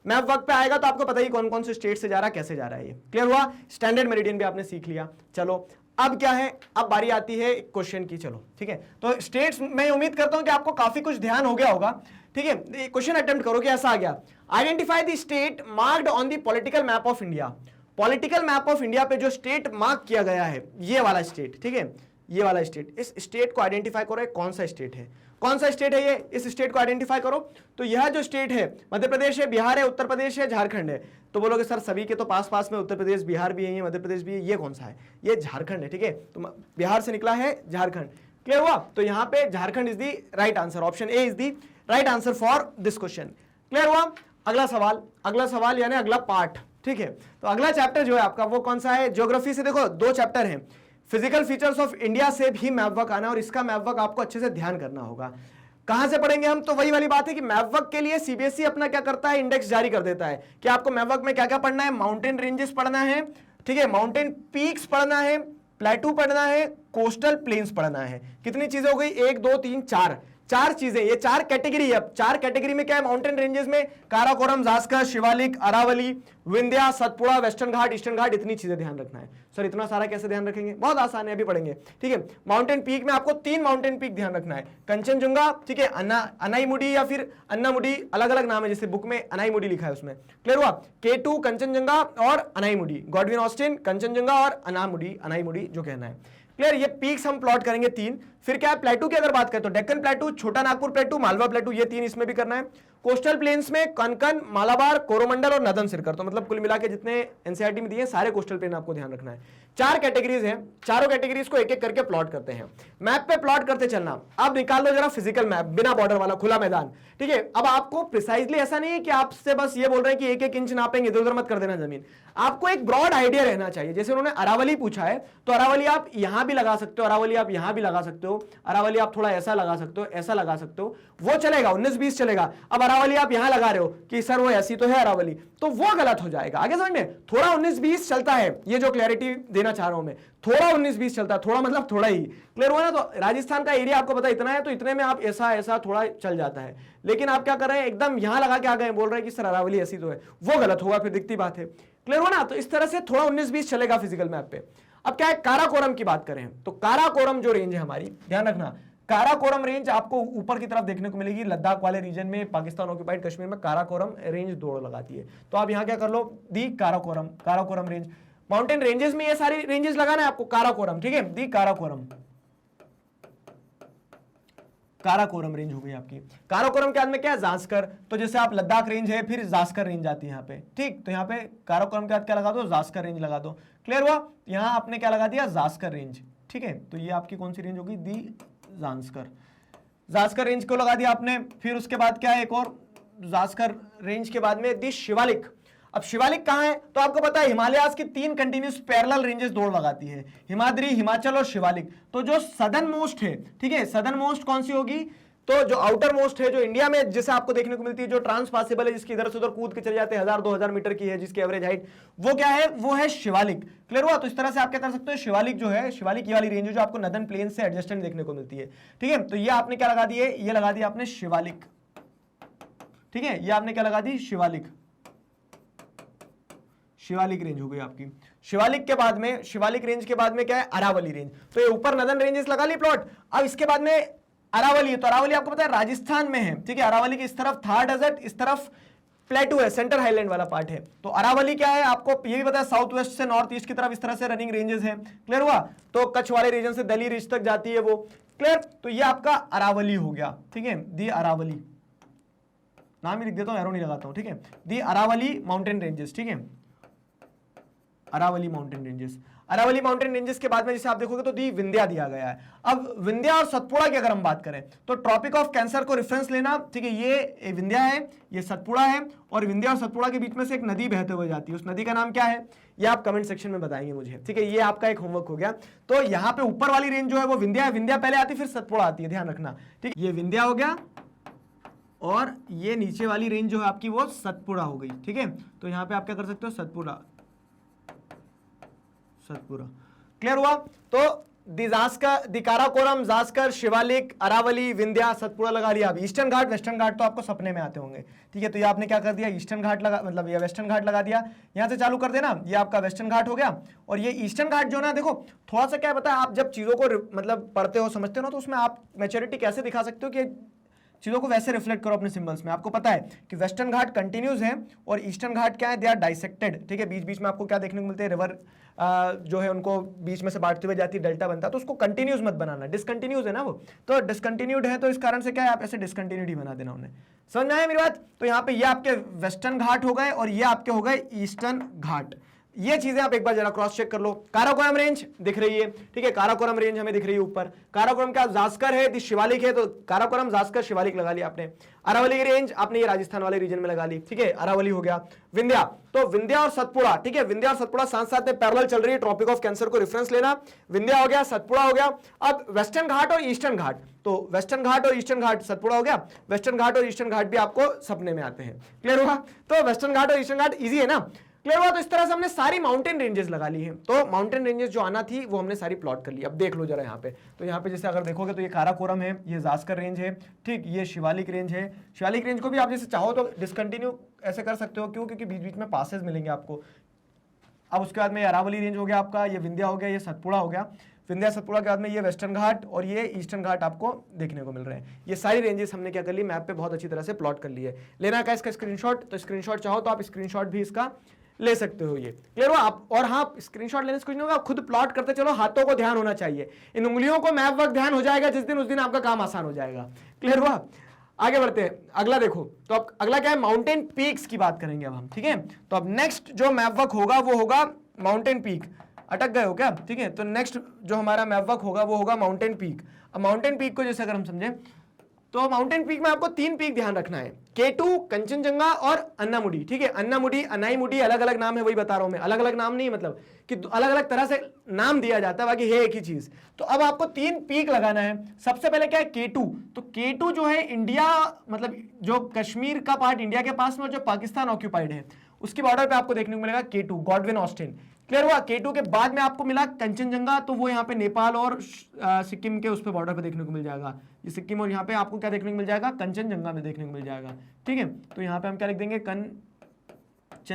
A: मैप वर्क पे आएगा तो आपको पता ही कौन कौन से स्टेट से जा रहा है, कैसे जा रहा है, ये क्लियर हुआ। स्टैंडर्ड मेरिडियन भी आपने सीख लिया। चलो अब क्या है, अब बारी आती है क्वेश्चन की। चलो ठीक है, तो स्टेट्स मैं उम्मीद करता हूं कि आपको काफी कुछ ध्यान हो गया होगा, ठीक है। क्वेश्चन अटेम्प्ट करो कि ऐसा आ गया, identify the state marked on the political map of India. Political map of India पे जो स्टेट मार्क किया गया है, ये वाला स्टेट, ठीक है, ये वाला स्टेट, इस स्टेट को आइडेंटिफाई करो कौन सा स्टेट है, कौन सा स्टेट है ये, इस स्टेट को आइडेंटिफाई करो। तो यह जो स्टेट है मध्य प्रदेश है, बिहार है, उत्तर प्रदेश है, झारखंड है। तो बोलोगे सर सभी के तो पास पास में उत्तर प्रदेश बिहार भी है, मध्य प्रदेश भी है, ये कौन सा है, ये झारखंड है, ठीक है। तो बिहार से निकला है झारखंड, क्लियर हुआ। तो यहाँ पे Jharkhand is the right answer, option A is the right answer for this question, clear हुआ। अगला सवाल यानी अगला पार्ट, ठीक है। तो अगला चैप्टर जो है आपका वो कौन सा है, ज्योग्राफी से देखो 2 चैप्टर हैं, फिजिकल फीचर्स ऑफ इंडिया से भी मैप वर्क आना, और इसका मैप वर्क आपको अच्छे से ध्यान करना होगा। कहां से पढ़ेंगे हम, तो वही वाली बात है कि मैप वर्क के लिए सीबीएसई अपना क्या करता है, इंडेक्स जारी कर देता है कि आपको मैप वर्क में क्या क्या पढ़ना है, माउंटेन रेंजेस पढ़ना है, ठीक है, माउंटेन पीक्स पढ़ना है, प्लेटू पढ़ना है, कोस्टल प्लेन्स पढ़ना है। कितनी चीजें हो गई, 1 2 3 4 चीजें, ये 4 कैटेगरी है। अब 4 कैटेगरी में क्या है, माउंटेन रेंजेस में काराकोरम, जास्कर, शिवालिक, अरावली, विंध्या, सतपुड़ा, वेस्टर्न घाट, ईस्टर्न घाट, इतनी चीजें ध्यान रखना है। सर इतना सारा कैसे ध्यान रखेंगे, बहुत आसान है, अभी पढ़ेंगे, ठीक है। माउंटेन पीक में आपको 3 माउंटेन पीक ध्यान रखना है, कंचनजुंगा, ठीक है, अनाईमुडी या फिर अन्नामुडी, अलग अलग नाम है, जैसे बुक में अनाईमुडी लिखा है उसमें, क्लियर हुआ। K2 कंचनजुंगा और अनाईमुडी, गॉडविन ऑस्टिन, कंचनजुंगा और अनाईमुडी जो कहना है, क्लियर। ये पीक्स हम प्लॉट करेंगे 3। फिर क्या है, प्लेटू की अगर बात करें तो डेक्कन प्लेटू, छोटा नागपुर प्लेटू, मालवा प्लेटू, ये 3 इसमें भी करना है। कोस्टल प्लेन्स में कनकन, मालाबार, कोरोमंडल और नदन सिरकर, तो मतलब कुल मिला के जितने एनसीईआरटी में दिए सारे कोस्टल प्लेन आपको ध्यान रखना है। 4 कैटेगरीज हैं, चारों कैटेगरीज को एक एक करके प्लॉट करते हैं, मैप पे प्लॉट करते चलना। अब निकाल लो जरा फिजिकल मैप, बिना बॉर्डर वाला खुला मैदान, ठीक है। अब आपको प्रिसाइजली ऐसा नहीं है कि आपसे बस ये बोल रहे हैं कि 1-1 इंच नापेंगे, इधर उधर मत कर देना जमीन, आपको एक ब्रॉड आइडिया रहना चाहिए। जैसे उन्होंने अरावली पूछा है, तो अरावली आप यहां भी लगा सकते हो, अरावली आप यहां भी लगा सकते हो, अरावली आप थोड़ा ऐसा लगा सकते हो, ऐसा लगा सकते हो, वो चलेगा, 19-20 चलेगा। अब अरावली आप यहां लगा रहे हो कि सर वो ऐसी तो है अरावली, तो वो गलत हो जाएगा। आगे समझ में, थोड़ा 19-20 चलता है, ये जो क्लैरिटी देना चाह रहा हूं मैं, थोड़ा 19-20 चलता है, थोड़ा मतलब थोड़ा ही, क्लियर हुआ ना। तो राजस्थान का एरिया आपको पता इतना है, तो इतने में आप ऐसा थोड़ा चल जाता है, लेकिन आप क्या कर रहे हैं, एकदम यहां लगा के आ गए, बोल रहे हैं कि सर अरावली ऐसी तो है, वो गलत होगा, फिर दिखती बात है, क्लियर हुआ ना। तो इस तरह से थोड़ा 19-20 चलेगा फिजिकल मैप पे। अब क्या है, काराकोरम की बात करें तो काराकोरम जो रेंज है हमारी, ध्यान रखना, काराकोरम रेंज आपको ऊपर की तरफ देखने को मिलेगी, लद्दाख वाले रीजन में, पाकिस्तान ऑक्यूपाइड कश्मीर में काराकोरम रेंज दौड़ लगाती है। तो आप यहां क्या कर लो, दी काराकोरम रेंज, माउंटेन रेंजेस में ये सारी रेंजेस लगाना है आपको, काराकोरम, ठीक है, दी काराकोरम रेंज हो गई आपकी। काराकोरम के बाद में क्या है, जास्कर, तो जैसे आप लद्दाख रेंज है, फिर जास्कर रेंज आती है यहाँ पे, ठीक। तो यहाँ पे काराकोरम के बाद क्या लगा दो, जास्कर रेंज लगा दो, क्लियर हुआ। यहाँ आपने क्या लगा दिया, जास्कर रेंज, ठीक है। तो ये आपकी कौन सी रेंज होगी, दी जास्कर रेंज को लगा दिया आपने। फिर उसके बाद क्या है, एक और जास्कर रेंज के बाद में दी शिवालिक। अब शिवालिक कहां है, तो आपको पता है हिमालयाज की 3 कंटिन्यूस पैरेलल रेंजेस दौड़ लगाती है, हिमाद्री, हिमाचल और शिवालिक। तो जो सदर्न मोस्ट है, ठीक है, सदर्न मोस्ट कौन सी होगी, तो जो आउटर मोस्ट है, जो इंडिया में जैसे आपको देखने को मिलती है, जो ट्रांसपासिबल है, जिसकी इधर से उधर कूद के चले जाते हैं 1000-2000 मीटर की है, जिसकी एवरेज हाइट, वो क्या है, वो है शिवालिक, क्लियर हुआ। तो इस तरह से आप क्या कर सकते हो, शिवालिक जो है, शिवालिक ये वाली रेंज जो आपको नदन प्लेन से एडजस्टेंट देखने को मिलती है, ठीक है। तो ये आपने क्या लगा दिए, ये लगा दिया आपने शिवालिक, ठीक है, ये आपने क्या लगा दी, शिवालिक रेंज हो गई आपकी। शिवालिक के बाद में, शिवालिक रेंज के बाद में क्या है, अरावली रेंज। तो ये ऊपर नदन रेंजेस लगा ली प्लॉट। अब इसके बाद में अरावली, तो अरावली आपको पता है राजस्थान में है, ठीक है। अरावली की इस तरफ थार डेजर्ट, इस तरफ प्लेटू है, सेंटर हाईलैंड वाला पार्ट है। तो अरावली क्या है, आपको ये भी पता है साउथ वेस्ट से नॉर्थ ईस्ट की तरफ इस तरह से रनिंग रेंजेस है, क्लियर हुआ। तो कच्छ वाले रीजन से दिल्ली रिज तक जाती है वो, क्लियर। तो ये आपका अरावली हो गया, ठीक है, दी अरावली, नाम ही लिख देता हूं, एरो नहीं लगाता हूं, ठीक है, दी अरावली माउंटेन रेंजेस, ठीक है, Aravalli mountain ranges. Aravalli mountain ranges के बाद में जैसे आप देखोगे तो दी विंध्या दिया गया है। अब विंध्या और सतपुड़ा की अगर हम बात करें तो ट्रॉपिक ऑफ कैंसर को रेफरेंस लेना, ठीक है, ये विंध्या है, ये सतपुड़ा है, और विंध्या और सतपुड़ा के बीच में से एक नदी बहते हुए जाती है, उस नदी का नाम क्या है ये आप कमेंट सेक्शन में बताएंगे मुझे, ठीक है। ये आपका एक होमवर्क हो गया। तो यहाँ पे ऊपर वाली रेंज जो है वो विंध्या है, विंध्या पहले आती है फिर सतपुड़ा आती है, ध्यान रखना, ठीक। ये विंध्या हो गया और ये नीचे वाली रेंज जो है आपकी वो सतपुड़ा हो गई, ठीक है। तो यहाँ पे आप क्या कर सकते हो, सतपुड़ा, सतपुड़ा, क्लियर हुआ। तो काराकोरम, जास्कर, शिवालिक, अरावली, विंध्या, सतपुड़ा लगा लिया। अब ईस्टर्न घाट वेस्टर्न घाट तो आपको सपने में आते होंगे, ठीक है। तो ये आपने क्या कर दिया, ईस्टर्न घाट लगा, मतलब ये वेस्टर्न घाट लगा दिया, यहां से चालू कर देना, ये आपका वेस्टर्न घाट हो गया। और ये ईस्टर्न घाट जो ना, देखो थोड़ा सा क्या पता है, आप जब चीजों को मतलब पढ़ते हो समझते हो ना, तो उसमें आप मैच्योरिटी कैसे दिखा सकते हो कि चीजों को वैसे रिफ्लेक्ट करो अपने सिंबल्स में। आपको पता है कि वेस्टर्न घाट कंटिन्यूस है और ईस्टर्न घाट क्या है, दे आर डाइसेक्टेड, ठीक है। बीच बीच में आपको क्या देखने को मिलते हैं, रिवर जो है उनको बीच में से बांटते हुए जाती है, डेल्टा बनता है। तो उसको कंटिन्यूस मत बनाना, डिसकंटिन्यूस है ना वो, तो डिसकंटिन्यूड है, तो इस कारण से क्या है, आप ऐसे डिसकंटिन्यूड ही बना देना उन्हें। समझ में आया मेरी बात। तो यहाँ पे ये आपके वेस्टर्न घाट हो गए और ये आपके हो गए ईस्टर्न घाट। ये चीजें आप एक बार जरा क्रॉस चेक कर लो। काराकोरम रेंज दिख रही है, ठीक है, काराकोरम रेंज हमें दिख रही है ऊपर। काराकोरम क्या जास्कर है, शिवालिक है, तो काराकोरम, जास्कर, शिवालिक लगा लिया आपने। अरावली की रेंज आपने ये राजस्थान वाले रीजन में लगा ली, ठीक है, अरावली हो गया। विंध्या, तो विंध्या और सतपुड़ा, ठीक है, विंध्या और सतपुड़ा साथ साथ में पैरेलल चल रही है, ट्रॉपिक ऑफ कैंसर को रेफरेंस लेना। विंध्या हो गया, सतपुड़ा हो गया। अब वेस्टर्न घाट और ईस्टर्न घाट, तो वेस्टर्न घाट और ईस्टर्न घाट, सतपुड़ा हो गया, वेस्टर्न घाट और ईस्टर्न घाट भी आपको सपने में आते हैं, क्लियर हुआ। तो वेस्टर्न घाट और ईस्टर्न घाट इजी है ना, क्लियर हुआ। तो इस तरह से हमने सारी माउंटेन रेंजेस लगा ली हैं। तो माउंटेन रेंजेस जो आना थी वो हमने सारी प्लॉट कर ली। अब देख लो जरा यहाँ पे, तो यहाँ पे जैसे अगर देखोगे तो ये काराकोरम है, ये जास्कर रेंज है, ठीक, ये शिवालिक रेंज है। शिवालिक रेंज को भी आप जैसे चाहो तो डिसकंटिन्यू ऐसे कर सकते हो, क्यों, क्योंकि बीच बीच में पासेस मिलेंगे आपको। अब उसके बाद में अरावली रेंज हो गया आपका, ये विंध्या हो गया, ये सतपुड़ा हो गया। विंध्या सतपुड़ा के बाद में ये वेस्टर्न घाट और ये ईस्टर्न घाट आपको देखने को मिल रहे हैं। ये सारी रेंजेस हमने क्या कर ली, मैप पे बहुत अच्छी तरह से प्लॉट कर ली है। लेना का इसका स्क्रीनशॉट, तो स्क्रीनशॉट चाहो तो आप स्क्रीनशॉट भी इसका ले सकते हो, ये क्लियर हुआ आप। और हाँ, स्क्रीनशॉट लेने से कुछ नहीं होगा, आप खुद प्लॉट करते चलो, हाथों को ध्यान होना चाहिए। इन उंगलियों को मैप वक्त ध्यान हो जाएगा जिस दिन, उस दिन आपका काम आसान हो जाएगा, क्लियर हुआ। आगे बढ़ते हैं, अगला देखो, तो अब अगला क्या है, माउंटेन पीक्स की बात करेंगे अब हम, ठीक है। तो अब नेक्स्ट जो मैप वर्क होगा वो होगा माउंटेन पीक। अटक गए हो क्या, ठीक है। तो नेक्स्ट जो हमारा मैप वर्क होगा वो होगा माउंटेन पीक। अब माउंटेन पीक को जैसे अगर हम समझें तो माउंटेन पीक में आपको 3 पीक ध्यान रखना है, K2, कंचनजंगा और अन्नामुडी, ठीक है। अन्नामुडी, अनाईमुडी अलग अलग नाम है, वही बता रहा हूं मैं, अलग अलग नाम नहीं, मतलब कि अलग अलग तरह से नाम दिया जाता है, बाकी है एक ही चीज। तो अब आपको 3 पीक लगाना है। सबसे पहले क्या है, K2। तो K2 जो है इंडिया, मतलब जो कश्मीर का पार्ट इंडिया के पास में और जो पाकिस्तान ऑक्यूपाइड है उसकी बॉर्डर पे आपको देखने को मिलेगा K2, गॉडविन ऑस्टिन, क्लियर हुआ। K2 के बाद में आपको मिला कंचनजंगा, तो वो यहाँ पे नेपाल और सिक्किम के उस पे बॉर्डर पे देखने को मिल जाएगा। ये सिक्किम और यहाँ पे आपको क्या देखने को मिल जाएगा, कंचनजंगा में देखने को मिल जाएगा, ठीक है। तो यहाँ पे हम क्या लिख देंगे, कंचनजंगा,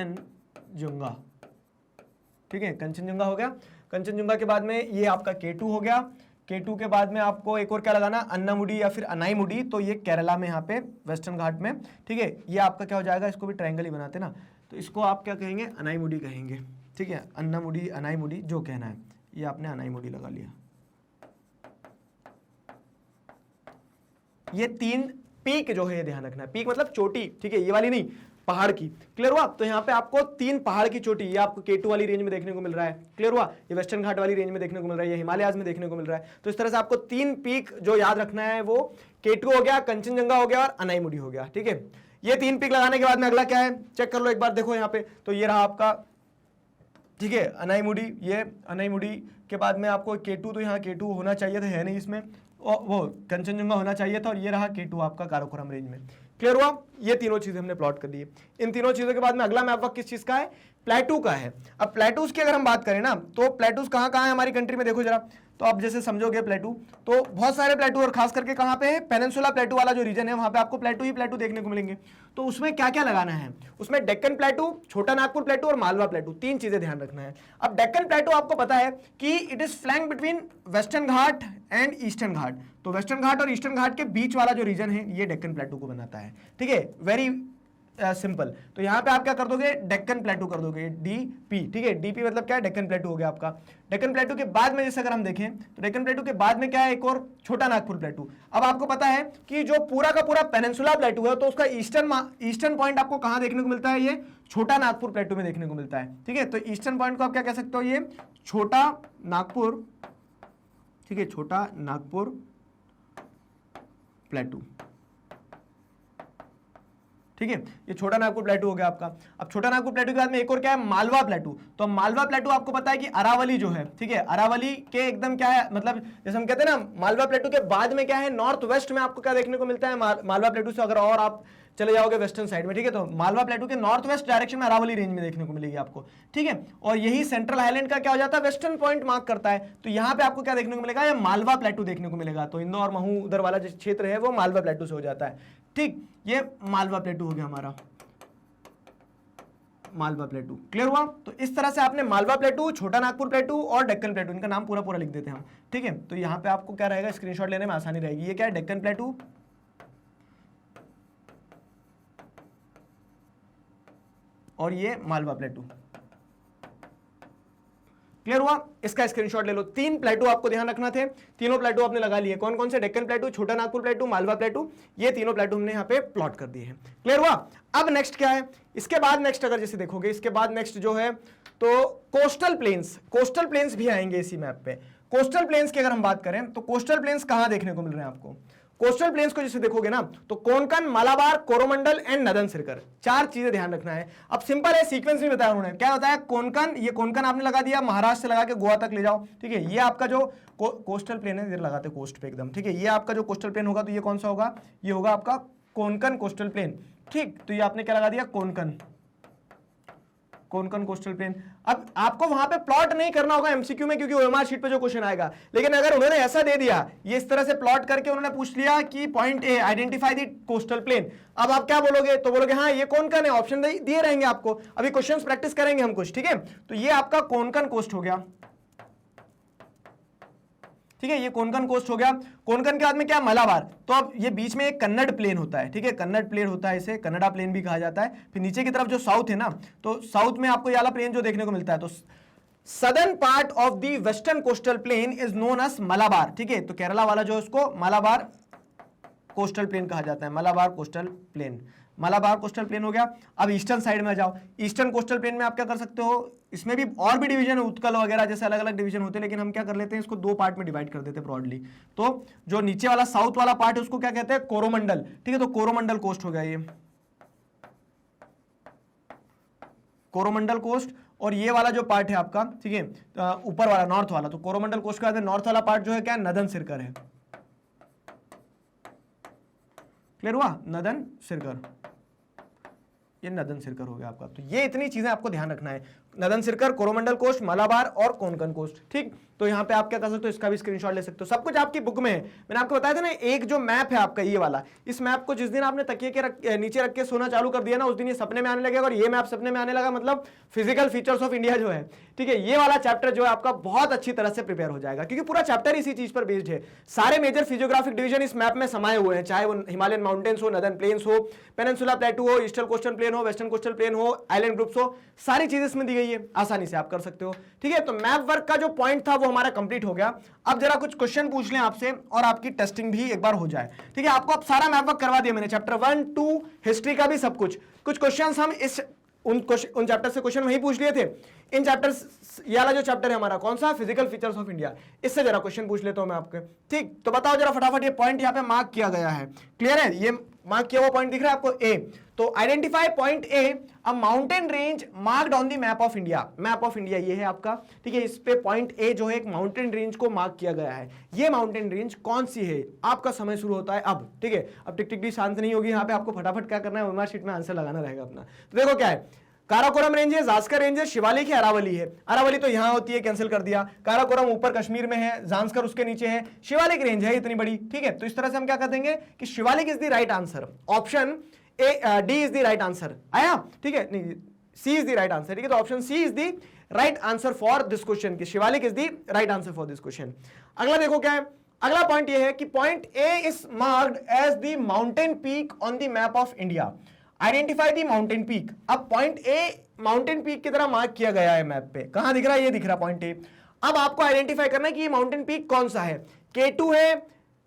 A: ठीक है, कंचनजंगा हो गया। कंचनजंगा के बाद में ये आपका K2 हो गया। K2 के बाद में आपको एक और क्या लगाना, अन्नामुडी या फिर अनाईमुडी, तो ये केरला में यहाँ पे वेस्टर्न घाट में, ठीक है। ये आपका क्या हो जाएगा, इसको भी ट्रायंगल ही बनाते ना, तो इसको आप क्या कहेंगे, अनाईमुडी कहेंगे, ठीक है। अन्नामुडी, अनाईमुडी जो कहना है, ये आपने अनाईमुडी लगा लिया। ये 3 पीक जो है ये ध्यान रखना है, पीक मतलब चोटी, ठीक है, ये वाली नहीं, पहाड़ की, क्लियर हुआ। तो यहाँ पे आपको 3 पहाड़ की चोटी, ये आपको K2 वाली रेंज में देखने को मिल रहा है, क्लियर हुआ। ये वेस्टर्न घाट वाली रेंज में देखने को मिल रहा है, ये हिमालयाज में देखने को मिल रहा है। तो इस तरह से आपको 3 पीक जो याद रखना है वो K2 हो गया, कंचनजंगा हो गया और अनाईमुडी हो गया, ठीक है। ये 3 पीक लगाने के बाद में अगला क्या है, चेक कर लो एक बार, देखो यहाँ पे, तो ये रहा आपका, ठीक है, अनाईमुडी। ये अनाईमुडी के बाद में आपको K2, तो यहाँ K2 होना चाहिए था, है नहीं इसमें, वो कंचनजंगा होना चाहिए था, और ये रहा K2 आपका काराकोरम रेंज में, क्लियर हुआ। ये तीनों चीजें हमने प्लॉट कर दी। इन तीनों चीजों के बाद में अगला मैप वर्क किस चीज का है, प्लेटू का है। अब प्लेटूज की अगर हम बात करें ना, तो प्लेटूज कहाँ कहाँ है हमारी कंट्री में, देखो जरा। तो आप जैसे समझोगे प्लेटू, तो बहुत सारे प्लेटू, और खास करके कहाँ पे है, पेनिनसुला प्लेटू वाला जो रीजन है वहां पे आपको प्लेटू ही प्लेटू देखने को मिलेंगे। तो उसमें क्या क्या लगाना है, उसमें डेक्कन प्लेटू, छोटा नागपुर प्लेटू और मालवा प्लेटू, 3 चीजें ध्यान रखना है। अब डेक्कन प्लेटू आपको पता है कि it is flank between Western Ghat and Eastern Ghat. तो वेस्टर्न घाट और ईस्टर्न घाट के बीच वाला जो रीजन है ये डेक्कन प्लेटू को बनाता है, ठीक है। Very simple. तो यहाँ पे आप क्या कर दोगे, डेक्कन प्लेटू कर दोगे, डीपी, ठीक है। डीपी मतलब क्या है, डेक्कन प्लेटू हो गया आपका। डेक्कन प्लेटू के बाद में जैसे अगर हम देखें तो डेक्कन प्लेटू के बाद में क्या है, एक और छोटा नागपुर प्लेटू। अब आपको पता है कि जो पूरा का पूरा पेनिनसुला प्लेटू है तो उसका ईस्टर्न पॉइंट आपको कहां देखने को मिलता है, ये छोटा नागपुर प्लेटू में देखने को मिलता है, ठीक है। तो ईस्टर्न पॉइंट को आप क्या कह सकते हो, ये छोटा नागपुर, ठीक है, छोटा नागपुर प्लेटू, ठीक है। ये छोटा नागपुर प्लेटू हो गया आपका। अब छोटा नागपुर प्लेटू के बाद में एक और क्या है, मालवा प्लेटू। तो मालवा प्लेटू आपको पता है कि अरावली जो है, ठीक है, अरावली के एकदम क्या है, मतलब जैसे हम कहते हैं ना, मालवा प्लेटू के बाद में क्या है, नॉर्थ वेस्ट में आपको क्या देखने को मिलता है, मालवा प्लेटू से अगर और आप चले जाओगे वेस्टर्न साइड में, ठीक है, तो मालवा प्लेटू के नॉर्थ वेस्ट डायरेक्शन में अरावली रेंज में देखने को मिलेगी आपको, ठीक है। और यही सेंट्रल हाईलैंड का क्या हो जाता है, वेस्टर्न पॉइंट मार्क करता है। तो यहाँ पे आपको क्या देखने को मिलेगा, ये मालवा प्लेटू देखने को मिलेगा। तो इंदौर, महू उधर वाला जो क्षेत्र है वो मालवा प्लेटू से हो जाता है, ठीक। ये मालवा प्लेटू हो गया हमारा, मालवा प्लेटू, क्लियर हुआ। तो इस तरह से आपने मालवा प्लेटू, छोटा नागपुर प्लेटू और डेक्कन प्लेटू, इनका नाम पूरा पूरा लिख देते हैं हम, ठीक है। तो यहाँ पे आपको क्या रहेगा, स्क्रीनशॉट लेने में आसानी रहेगी। ये क्या है, डेक्कन प्लेटू, और ये मालवा प्लेटू, क्लियर हुआ। इसका स्क्रीनशॉट ले लो। 3 प्लेटू आपको ध्यान रखना थे, तीनों प्लेटू आपने लगा लिए। कौन कौन से, डेक्कन प्लेटू, छोटा नागपुर प्लेटू, मालवा प्लेटू, ये तीनों प्लेटू हमने यहाँ पे प्लॉट कर दिए हैं, क्लियर हुआ। अब नेक्स्ट क्या है, इसके बाद नेक्स्ट अगर जैसे देखोगे, इसके बाद नेक्स्ट जो है तो कोस्टल प्लेन्स भी आएंगे इसी मैप पे। कोस्टल प्लेन्स की अगर हम बात करें तो कोस्टल प्लेन्स कहां देखने को मिल रहे हैं आपको, कोस्टल प्लेन्स को जैसे देखोगे ना तो कोंकण, मालाबार, कोरोमंडल एंड नदन सिरकर, 4 चीजें ध्यान रखना है। अब सिंपल है, सीक्वेंस नहीं बताया उन्होंने, क्या बताया, कोंकण, ये कोंकण आपने लगा दिया, महाराष्ट्र से लगा के गोवा तक ले जाओ, ठीक है। ये आपका जो कोस्टल प्लेन है, इधर लगाते कोस्ट पे एकदम, ठीक है। ये आपका जो कोस्टल प्लेन होगा तो ये कौन सा होगा, ये होगा आपका कोंकण कोस्टल प्लेन, ठीक। तो ये आपने क्या लगा दिया, कोंकण कोस्टल प्लेन। अब आपको वहां पे प्लॉट नहीं करना होगा एमसीक्यू में, क्योंकि ओएमआर शीट पे जो क्वेश्चन आएगा। लेकिन अगर उन्होंने ऐसा दे दिया, ये इस तरह से प्लॉट करके उन्होंने पूछ लिया कि point A, identify the coastal plain, अब आप क्या बोलोगे, तो बोलोगे हाँ ये कोंकण है, ऑप्शन दिए रहेंगे आपको। अभी क्वेश्चंस प्रैक्टिस करेंगे हम कुछ, ठीक है। तो ये आपका कोंकण कोस्ट हो गया, ठीक है, ये कोंकण कोस्ट हो गया। कोंकण के बाद में क्या, मलाबार। तो अब ये बीच में एक कन्नड़ प्लेन होता है, ठीक है, कन्नड़ प्लेन होता है, इसे कन्नड़ा प्लेन भी कहा जाता है। फिर नीचे की तरफ जो साउथ है ना, तो साउथ में आपको ये वाला प्लेन जो देखने को मिलता है, तो southern part of the western coastal plain is known as Malabar, ठीक है। तो केरला वाला जो उसको मलाबार कोस्टल प्लेन कहा जाता है, Malabar coastal plain, Malabar coastal plain हो गया। अब ईस्टर्न साइड में जाओ, ईस्टर्न कोस्टल प्लेन में आप क्या कर सकते हो, इसमें भी और भी डिवीजन है, उत्कल वगैरह जैसे अलग अलग डिवीजन होते हैं, लेकिन हम क्या कर लेते हैं, इसको 2 पार्ट में डिवाइड कर देते हैं ब्रॉडली। तो जो नीचे वाला साउथ वाला पार्ट है उसको क्या कहते हैं, कोरोमंडल, ठीक है। तो कोरोमंडल कोस्ट हो गया ये कोरोमंडल कोस्ट। और ये वाला जो पार्ट है आपका, ठीक है, ऊपर वाला नॉर्थ वाला, तो कोरोमंडल कोस्ट के बाद नॉर्थ वाला पार्ट जो है क्या, नदन सिरकर है, क्लियर हुआ, नदन सिरकर, ये नदन सिरकर हो गया आपका। तो ये इतनी चीजें आपको ध्यान रखना है, नदन सिरकर, कोरोमंडल कोस्ट, मलाबार और कोंकण कोस्ट, ठीक। तो यहाँ पे आप क्या कर सकते हो, इसका भी स्क्रीनशॉट ले सकते हो, सब कुछ आपकी बुक में है। मैंने आपको बताया था ना, एक जो मैप है आपका ये वाला, इस मैप को जिस दिन आपने तकिए के नीचे रख के सोना चालू कर दिया ना, उस दिन ये सपने में आने लगेगा। और ये मैप सपने में आने लगा मतलब फिजिकल फीचर्स ऑफ इंडिया जो है, ठीक है, ये वाला चैप्टर जो है आपका बहुत अच्छी तरह से प्रिपेयर हो जाएगा, क्योंकि पूरा चैप्टर इसी चीज पर बेस्ड है। सारे मेजर फिजियोग्राफिक डिवीजन इस मैप में समाये हुए हैं, चाहे वो हिमालयन माउंटेन्स हो, नदर्न प्लेन्स हो, पेनिनसुला प्लेटू हो, ईस्टर्न कोस्टल प्लेन हो, वेस्टर्न कोस्टल प्लेन हो, आइलैंड ग्रुप्स हो, सारी चीजें इसमें दी गई है, आसानी से आप कर सकते हो, ठीक है। तो मैप वर्क का जो पॉइंट था वो हमारा कंप्लीट हो गया। अब जरा कुछ क्वेश्चन पूछ लें आपसे और आपकी टेस्टिंग भी एक बार हो जाए, ठीक है। आपको अब सारा मैप वर्क करवा दिया मैंने, चैप्टर 1, 2, हिस्ट्री का भी सब कुछ क्वेश्चंस हम इस उन चैप्टर से क्वेश्चन वही पूछ लिए थे। इन चैप्टर्स, ये वाला जो चैप्टर है हमारा कौन सा, फिजिकल फीचर्स ऑफ इंडिया, इससे जरा क्वेश्चन पूछ लेता हूं मैं आपके, ठीक। तो बताओ जरा फटाफट, ये पॉइंट यहाँ पे मार्क किया गया है, क्लियर है, ये मार्क किया हुआ पॉइंट दिख रहा है आपको, ए। तो identify point A, a mountain range marked on the map of India. Map of India ये है आपका, ठीक है। इस पे पॉइंट ए जो है एक माउंटेन रेंज को मार्क किया गया है। ये माउंटेन रेंज कौन सी है, आपका समय शुरू होता है अब, ठीक है। अब टिक टिक भी शांत नहीं होगी यहाँ पे, आपको फटाफट क्या करना है, ओएमआर शीट में आंसर लगाना रहेगा अपना। तो देखो क्या है, काराकोरम रेंज है, जास्कर रेंज है, शिवालिक है, अरावली है। अरावली तो यहां होती है, कैंसिल कर दिया। काराकोरम ऊपर कश्मीर में है, जांस्कर उसके नीचे है, शिवालिक रेंज है इतनी बड़ी, ठीक है। तो इस तरह से हम क्या कर देंगे कि Shivalik is the right answer, option A, D is the right answer, आया, ठीक है, नहीं C is the right answer, ठीक है। तो option C is the right answer for this question, कि Shivalik is the right answer for this question. अगला देखो क्या है, अगला पॉइंट ये है कि point A is marked as the mountain peak on the map of India. Identify the mountain peak. अब पॉइंट ए माउंटेन पीक की तरह मार्क किया गया है मैप पे, कहां दिख रहा है, ये दिख रहा है पॉइंट ए। अब आपको आइडेंटिफाई करना है कि ये माउंटेन पीक कौन सा है, K2 है,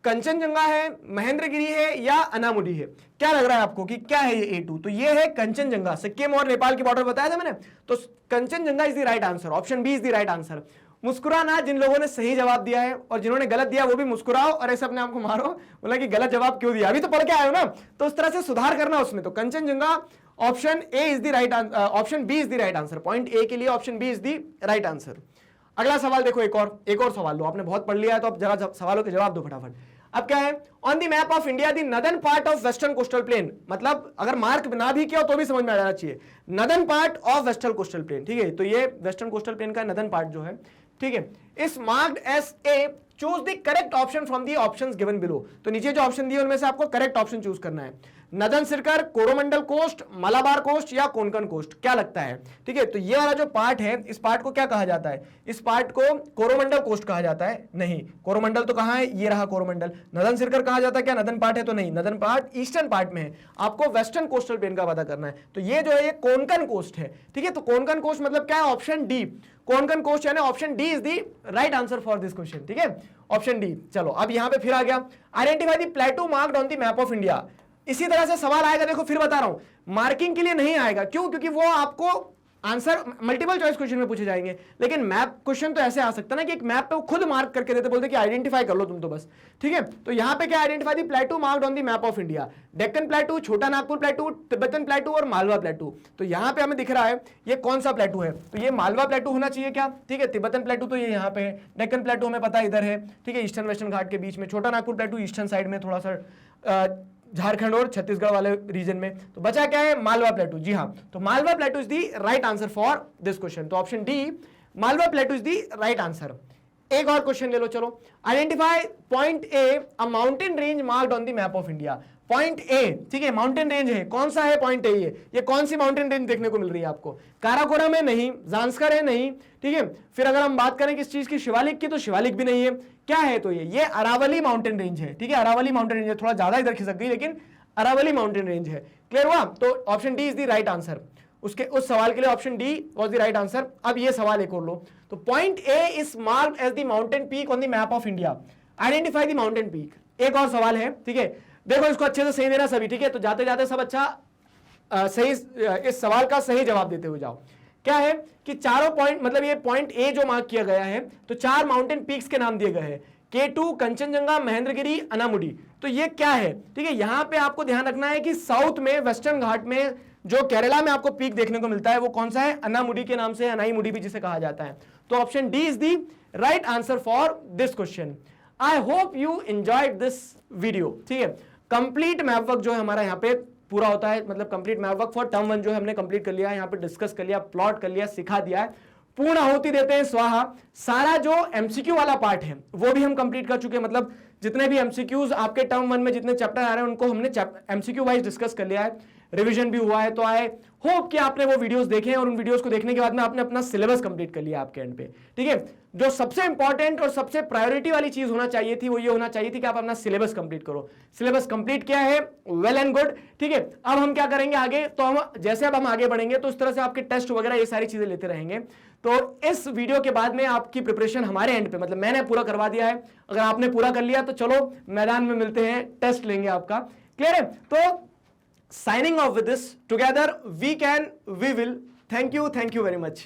A: कंचनजंगा है, महेंद्रगिरी है या अनामुडी है। क्या लग रहा है आपको कि क्या है ये A2? तो ये है कंचनजंगा, सिक्किम और नेपाल की बॉर्डर बताया था मैंने, तो Kanchenjunga is the right answer, option B is the right answer. मुस्कुराना, जिन लोगों ने सही जवाब दिया है और जिन्होंने गलत दिया वो भी मुस्कुराओ और ऐसे अपने आप को मारो, बोला कि गलत जवाब क्यों दिया, अभी तो पढ़ के आए हो ना, तो उस तरह से सुधार करना उसमें। तो Kanchenjunga option A is the right, option B is the right answer, point A के लिए option B is the right answer. अगला सवाल देखो, एक और सवाल लो, आपने बहुत पढ़ लिया है तो अब जरा सवालों के जवाब दो फटाफट। अब क्या है, on the map of India the northern part of western coastal plane, मतलब अगर मार्क ना भी किया तो भी समझ में आ जाना चाहिए, northern part of western coastal plane, ठीक है, तो ये वेस्टर्न कोस्टल प्लेन का नदर्न पार्ट जो है, ठीक है, इस marked S A, choose the correct option from the options given below. तो नीचे जो ऑप्शन दिए उनमें से आपको करेक्ट ऑप्शन चूज करना है, northern Circars, Coromandel coast, Malabar coast या कोंकण कोस्ट, क्या लगता है, ठीक है। तो ये वाला जो पार्ट है, इस पार्ट को क्या कहा जाता है, इस पार्ट को कोरोमंडल कोस्ट कहा जाता है, नहीं, कोरोमंडल तो कहां है, ये रहा कोरोमंडल। नदर्न सिरकर कहा जाता है, क्या नदर्न पार्ट है, तो नहीं, नदर्न पार्ट ईस्टर्न पार्ट में है, आपको वेस्टर्न कोस्टल प्लेन का पता करना है। तो ये जो है ये कोंकण कोस्ट है, ठीक है, तो कोंकण कोस्ट मतलब क्या है, ऑप्शन डी, कोंकण कोस्ट यानी option D is the right answer for this question, ठीक है, ऑप्शन डी। चलो अब यहां पे फिर आ गया, identify the प्लेटू marked on the map of India. इसी तरह से सवाल आएगा, देखो फिर बता रहा हूं, मार्किंग के लिए नहीं आएगा, क्यों, क्योंकि वो आपको आंसर मल्टीपल चॉइस क्वेश्चन में पूछे जाएंगे, लेकिन मैप क्वेश्चन तो ऐसे आ सकता है ना कि एक मैप पे वो खुद मार्क करके देते, बोलते कि आइडेंटिफाई कर लो तुम तो बस, ठीक है। तो यहां पे क्या, identify the प्लेटू marked on the map of India, Deccan प्लेटू, छोटा नागपुर प्लेटू, तिब्बतन प्लेटू और मालवा प्लेटू। तो यहां पे हमें दिख रहा है ये कौन सा प्लेटू है, तो ये मालवा प्लेटू होना चाहिए क्या, ठीक है, तिब्बतन प्लेटू तो ये यहाँ पे है, डेक्कन प्लेटू हमें पता इधर है, ठीक है, ईस्टर्न वेस्टर्न घाट के बीच में, छोटा नागपुर प्लेटू ईस्टर्न साइड में, थोड़ा सा झारखंड और छत्तीसगढ़ वाले रीजन में। तो बचा क्या है, मालवा प्लेटू, जी हाँ, तो Malwa plateau is the right answer for this question, तो option D Malwa plateau is the right answer. एक और क्वेश्चन ले लो, चलो, identify point A, a mountain range marked on the map of India. Point A, ठीक है, माउंटेन रेंज है, कौन सा है पॉइंट ए, ये कौन सी माउंटेन रेंज देखने को मिल रही है आपको, काराकोरम है नहीं, जांस्कर है नहीं, ठीक है, फिर अगर हम बात करें किस चीज की, शिवालिक की, तो शिवालिक भी नहीं है, क्या है, तो ये अरावली माउंटेन रेंज है, ठीक है, अरावली माउंटेन रेंज है, थोड़ा ज्यादा इधर खिसक गई लेकिन अरावली माउंटेन रेंज है, क्लियर हुआ। तो option D is the right answer, उसके उस सवाल के लिए option D was the right answer. अब ये सवाल एक और लो, तो point A is marked as the mountain peak on the map of India, identify the mountain peak. एक और सवाल है, ठीक है, देखो इसको अच्छे से सही देना सभी, ठीक है, तो जाते जाते सब अच्छा सही इस सवाल का सही जवाब देते हुए जाओ। क्या है कि चारों पॉइंट, मतलब ये पॉइंट ए जो मार्क किया गया है, तो 4 माउंटेन पीक्स के नाम दिए गए हैं, K2, कंचनजंगा, महेंद्रगिरी, अनामुडी। तो ये क्या है, ठीक है, यहां पे आपको ध्यान रखना है कि साउथ में वेस्टर्न घाट में जो केरला में आपको पीक देखने को मिलता है वो कौन सा है, अनामुडी के नाम से, अनाईमुडी भी जिसे कहा जाता है। तो option D is the right answer for this question. I hope you enjoyed this video, ठीक है। कंप्लीट मैप वर्क जो है हमारा यहाँ पे पूरा होता है, मतलब complete map work for term 1 जो हमने कंप्लीट कर लिया है, यहाँ पे डिस्कस कर लिया, प्लॉट कर लिया, सिखा दिया है, पूर्ण आहुति देते हैं स्वाहा। सारा जो एमसीक्यू वाला पार्ट है वो भी हम कंप्लीट कर चुके हैं, मतलब जितने भी एमसीक्यूज आपके टर्म 1 में जितने चैप्टर आ रहे हैं उनको हमने एमसीक्यू वाइज डिस्कस कर लिया है, रिवीजन भी हुआ है। तो आई होप कि आपने वो वीडियोस देखे और उन वीडियोस को देखने के बाद में आपने अपना सिलेबस कंप्लीट कर लिया आपके एंड पे, ठीक है। जो सबसे इंपॉर्टेंट और सबसे प्रायोरिटी वाली चीज होना चाहिए थी वो ये होना चाहिए थी कि आप अपना सिलेबस कंप्लीट करो। सिलेबस कंप्लीट किया है, वेल एंड गुड, ठीक है। अब हम क्या करेंगे आगे, तो हम जैसे अब हम आगे बढ़ेंगे तो इस तरह से आपके टेस्ट वगैरह ये सारी चीजें लेते रहेंगे। तो इस वीडियो के बाद में आपकी प्रिपरेशन हमारे एंड पे, मतलब मैंने पूरा करवा दिया है, अगर आपने पूरा कर लिया तो चलो मैदान में मिलते हैं, टेस्ट लेंगे आपका, क्लियर है। तो signing off with this, together we can, we will, thank you very much।